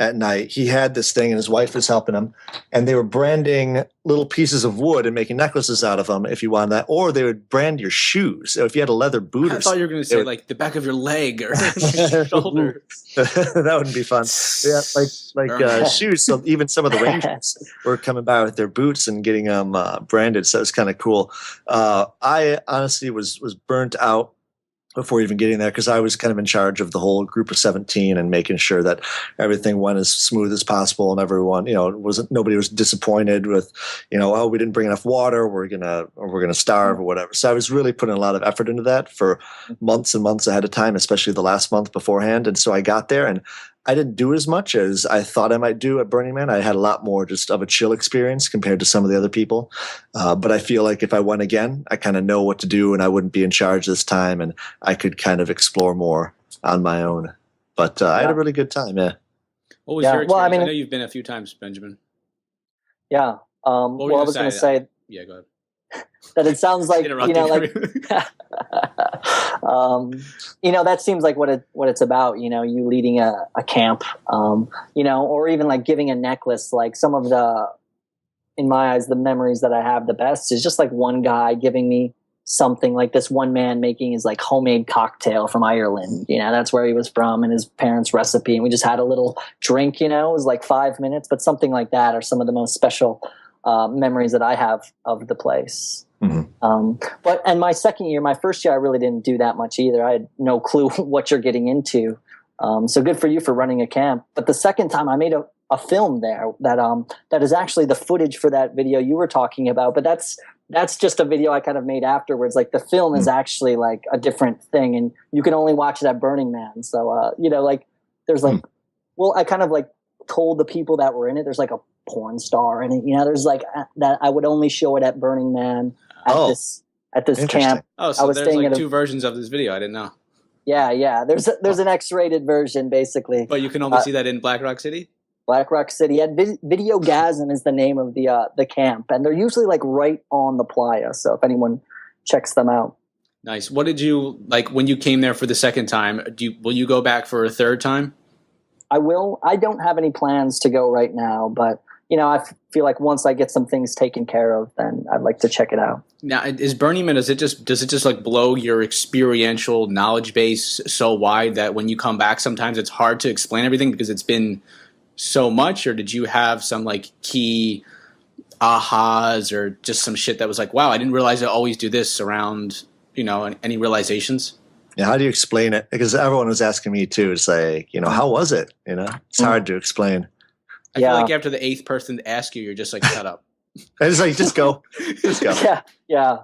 at night. He had this thing, and his wife was helping him, and they were branding little pieces of wood and making necklaces out of them if you wanted that, or they would brand your shoes. So if you had a leather boot, I thought you were going to say like the back of your leg or your shoulder. That would be fun. Yeah, like shoes. So even some of the Rangers were coming by with their boots and getting them branded. So it's kind of cool. I honestly was burnt out before even getting there, because I was kind of in charge of the whole group of 17 and making sure that everything went as smooth as possible, and everyone, nobody was disappointed with, oh, we didn't bring enough water, we're gonna starve or whatever. So I was really putting a lot of effort into that for months and months ahead of time, especially the last month beforehand. And so I got there, and I didn't do as much as I thought I might do at Burning Man. I had a lot more just of a chill experience compared to some of the other people. But I feel like if I went again, I kind of know what to do, and I wouldn't be in charge this time, and I could kind of explore more on my own. But I had a really good time, yeah. What was your experience? Well, I know you've been a few times, Benjamin. Yeah. I was going to say. Yeah, go ahead. That it sounds like, that seems like what it's about, you leading a camp, or even like giving a necklace. Like some of in my eyes, the memories that I have the best is just like one guy giving me something, like this one man making his like homemade cocktail from Ireland. That's where he was from, and his parents' recipe. And we just had a little drink, it was like 5 minutes, but something like that are some of the most special memories that I have of the place. Mm-hmm. And my first year, I really didn't do that much either. I had no clue what you're getting into. So good for you for running a camp. But the second time I made a film there that is actually the footage for that video you were talking about. But that's just a video I kind of made afterwards. Like the film is actually like a different thing, and you can only watch it at Burning Man. So, there's like, well, I kind of like told the people that were in it, there's like a porn star in it. There's like that I would only show it at Burning Man at this camp. Oh, so there's like 2 versions of this video. I didn't know. Yeah. There's an X-rated version basically. But you can only see that in Black Rock City? Black Rock City. Yeah, Videogasm is the name of the camp, and they're usually like right on the playa. So if anyone checks them out. Nice. What did you like when you came there for the second time? Will you go back for a third time? I will. I don't have any plans to go right now, but I feel like once I get some things taken care of, then I'd like to check it out. Now, is Burning Man, does it just like blow your experiential knowledge base so wide that when you come back, sometimes it's hard to explain everything because it's been so much? Or did you have some like key ahas or just some shit that was like, wow, I didn't realize I always do this around, any realizations? Yeah, how do you explain it? Because everyone was asking me too. It's like, how was it? It's hard to explain. I feel like after the 8th person to ask you, you're just like, shut up. It's like, just go. Just go. Yeah.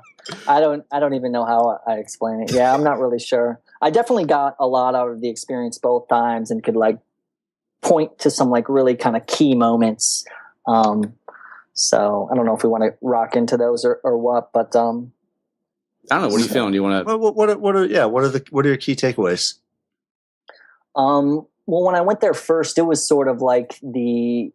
I don't even know how I explain it. Yeah, I'm not really sure. I definitely got a lot out of the experience both times and could like point to some like really kind of key moments. So I don't know if we want to rock into those or what, but I don't know. What are you feeling? Do you want to? What are your key takeaways? Well, when I went there first, it was sort of like the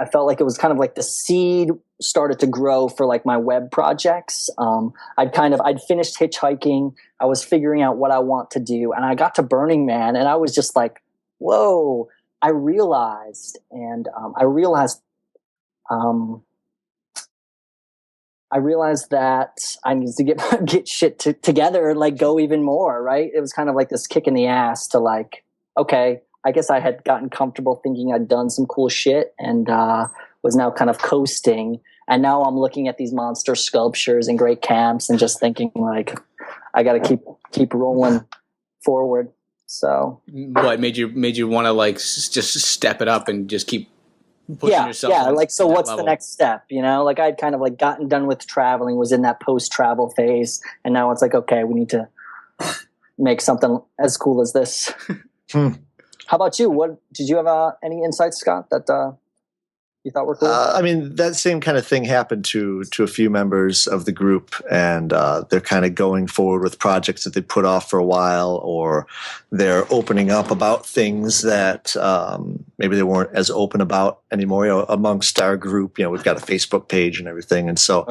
I felt like it was kind of like the seed started to grow for like my web projects. I'd finished hitchhiking. I was figuring out what I want to do, and I got to Burning Man, and I was just like, whoa, I realized that I needed to get shit together and like go even more, right? It was kind of like this kick in the ass to like, okay, I guess I had gotten comfortable thinking I'd done some cool shit and was now kind of coasting. And now I'm looking at these monster sculptures and great camps and just thinking like, I got to keep rolling forward. So what made you want to like just step it up and just keep pushing yourself? Yeah. Like, so what's level? The next step? You know, like I'd kind of like gotten done with traveling, was in that post-travel phase. And now it's like, okay, we need to make something as cool as this. How about you? What did you have any insights, Scott, that you thought were cool? I mean, that same kind of thing happened to a few members of the group, and they're kind of going forward with projects that they put off for a while, or they're opening up about things that maybe they weren't as open about anymore. You know, amongst our group, you know, we've got a Facebook page and everything, and so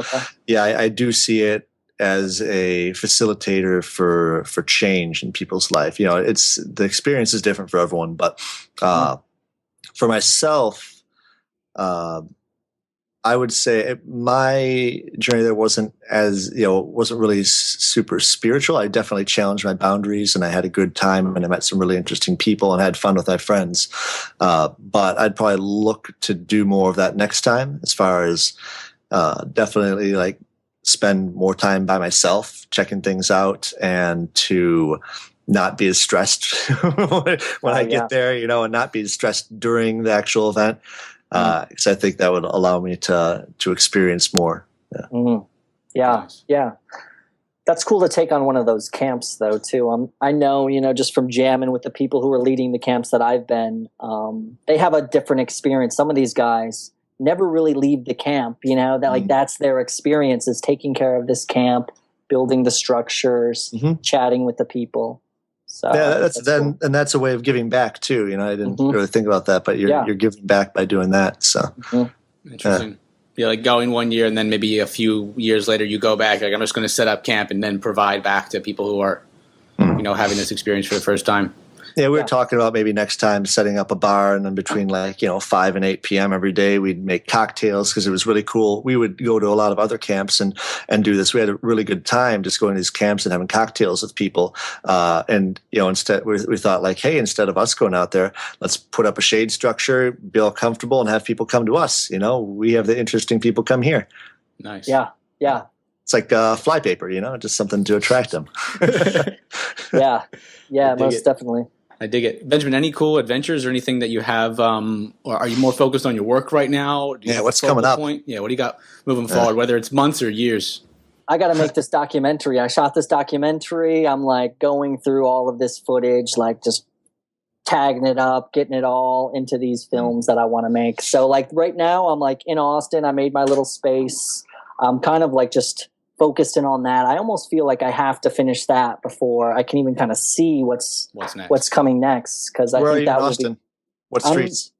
I do see it as a facilitator for change in people's life. You know, the experience is different for everyone, but for myself, I would say my journey there wasn't really super spiritual. I definitely challenged my boundaries, and I had a good time, and I met some really interesting people and had fun with my friends. But I'd probably look to do more of that next time, as far as definitely like spend more time by myself, checking things out, and to not be as stressed when I get there, you know, and not be as stressed during the actual event. Because I think that would allow me to experience more. Yeah. Yeah. That's cool to take on one of those camps, though, too. I know, you know, just from jamming with the people who are leading the camps that I've been, they have a different experience. Some of these guys never really leave the camp, you know, that like that's their experience, is taking care of this camp, building the structures, chatting with the people. So yeah, that's cool. And that's a way of giving back too. You know, I didn't really think about that, but you're giving back by doing that. So interesting. Yeah, like going 1 year and then maybe a few years later you go back. Like, I'm just going to set up camp and then provide back to people who are, you know, having this experience for the first time. Yeah, we were talking about maybe next time setting up a bar, and then between 5 and 8 p.m. every day, we'd make cocktails, because it was really cool. We would go to a lot of other camps and do this. We had a really good time just going to these camps and having cocktails with people. And, you know, instead we thought like, hey, instead of us going out there, let's put up a shade structure, be all comfortable, and have people come to us. You know, we have the interesting people come here. Nice. Yeah. It's like flypaper, you know, just something to attract them. Yeah, most definitely. I dig it. Benjamin, any cool adventures or anything that you have, or are you more focused on your work right now? What's coming up? Yeah, what do you got moving forward, whether it's months or years? I got to make this documentary. I shot this documentary. I'm like going through all of this footage, like just tagging it up, getting it all into these films that I want to make. So like right now I'm like in Austin. I made my little space. I'm kind of like just focused in on that. I almost feel like I have to finish that before I can even kind of see what's coming next. Because I think that would be. What streets?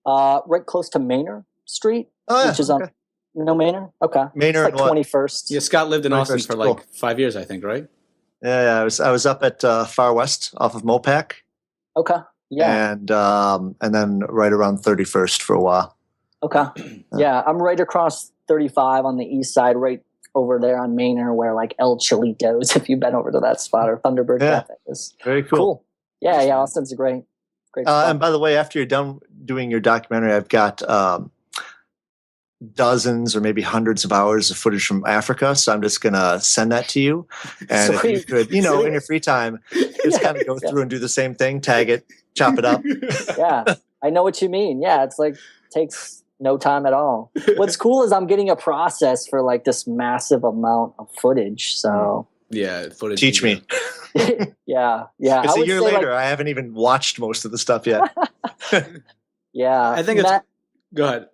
Right close to Manor Street, which is on. No, Manor. Okay, Manor, it's like 21st. Yeah, Scott lived in Austin for like 5 years, I think, right? Yeah. I was up at Far West off of Mopac. Okay. Yeah. And then right around 31st for a while. Okay. Yeah, I'm right across 35 on the east side, right over there on Manor, where like El Cholitos, if you've been over to that spot, or Thunderbird Cafe is. Very cool. Yeah, Austin's a great spot. And by the way, after you're done doing your documentary, I've got dozens or maybe hundreds of hours of footage from Africa, so I'm just gonna send that to you. And if you could, in your free time, just kind of go through and do the same thing, tag it, chop it up. Yeah, I know what you mean. Yeah, it's like takes no time at all. What's cool is I'm getting a process for like this massive amount of footage. So yeah, footage. Teach me. Yeah. It's a year later. I haven't even watched most of the stuff yet. Yeah, I think go ahead.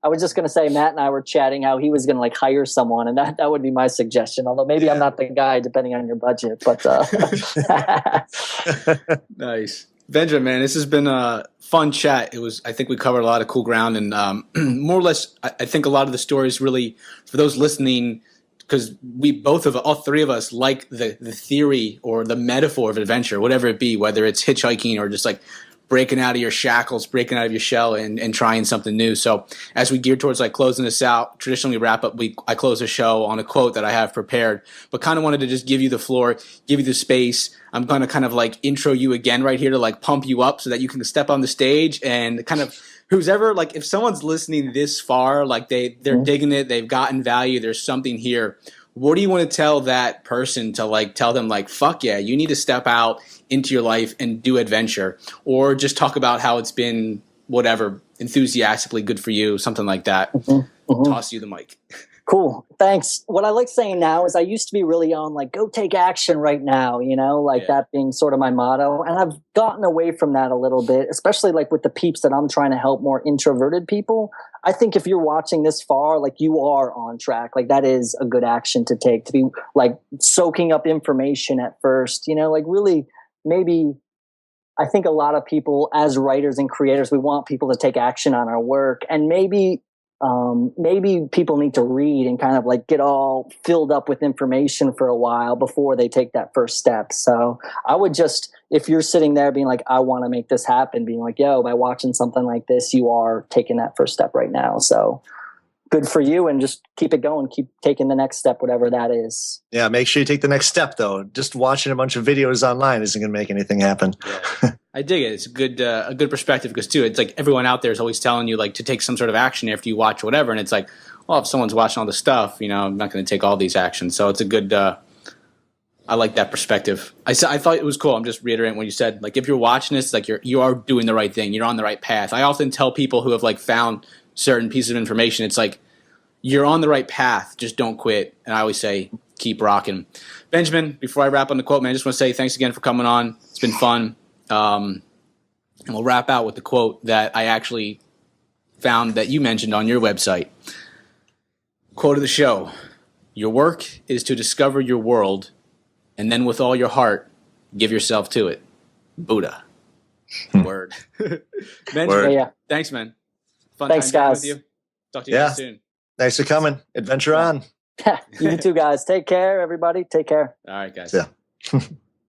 I was just going to say, Matt and I were chatting how he was going to like hire someone, and that would be my suggestion. Although maybe I'm not the guy, depending on your budget. But Nice. Benjamin, man, this has been a fun chat. I think we covered a lot of cool ground, and more or less, I think a lot of the stories really, for those listening, because all three of us like the theory or the metaphor of adventure, whatever it be, whether it's hitchhiking or just like breaking out of your shackles, breaking out of your shell and trying something new. So as we gear towards like closing this out, traditionally wrap up, I close the show on a quote that I have prepared, but kind of wanted to just give you the floor, give you the space. I'm going to kind of like intro you again right here to like pump you up so that you can step on the stage and kind of who's ever like, if someone's listening this far, like they're digging it, they've gotten value, there's something here. What do you want to tell that person to like tell them like, fuck yeah, you need to step out into your life and do adventure, or just talk about how it's been whatever, enthusiastically good for you, something like that. Toss you the mic. Cool. Thanks. What I like saying now is I used to be really on like, go take action right now, that being sort of my motto. And I've gotten away from that a little bit, especially like with the peeps that I'm trying to help, more introverted people. I think if you're watching this far, like you are on track, like that is a good action to take, to be like soaking up information at first, like really maybe I think a lot of people as writers and creators, we want people to take action on our work, and maybe people need to read and kind of like get all filled up with information for a while before they take that first step. So I would just, if you're sitting there being like, I want to make this happen, being like, yo, by watching something like this, you are taking that first step right now. So good for you, and just keep it going. Keep taking the next step, whatever that is. Yeah, make sure you take the next step, though. Just watching a bunch of videos online isn't going to make anything happen. Yeah. I dig it. It's a good perspective, because too, it's like everyone out there is always telling you like to take some sort of action after you watch whatever, and it's like, well, if someone's watching all the stuff, I'm not going to take all these actions. So it's a good. I like that perspective. I thought it was cool. I'm just reiterating what you said. Like if you're watching this, like you are doing the right thing. You're on the right path. I often tell people who have like found certain pieces of information, it's like, you're on the right path. Just don't quit. And I always say, keep rocking. Benjamin, before I wrap on the quote, man, I just want to say thanks again for coming on. It's been fun. And we'll wrap out with the quote that I actually found that you mentioned on your website. Quote of the show: your work is to discover your world, and then with all your heart, give yourself to it. Buddha. Word. Benjamin, Word. Thanks, man. Fun thanks, time guys. with you. Talk to you guys soon. Thanks for coming. Adventure on. You too, guys. Take care, everybody. Take care. All right, guys. Yeah.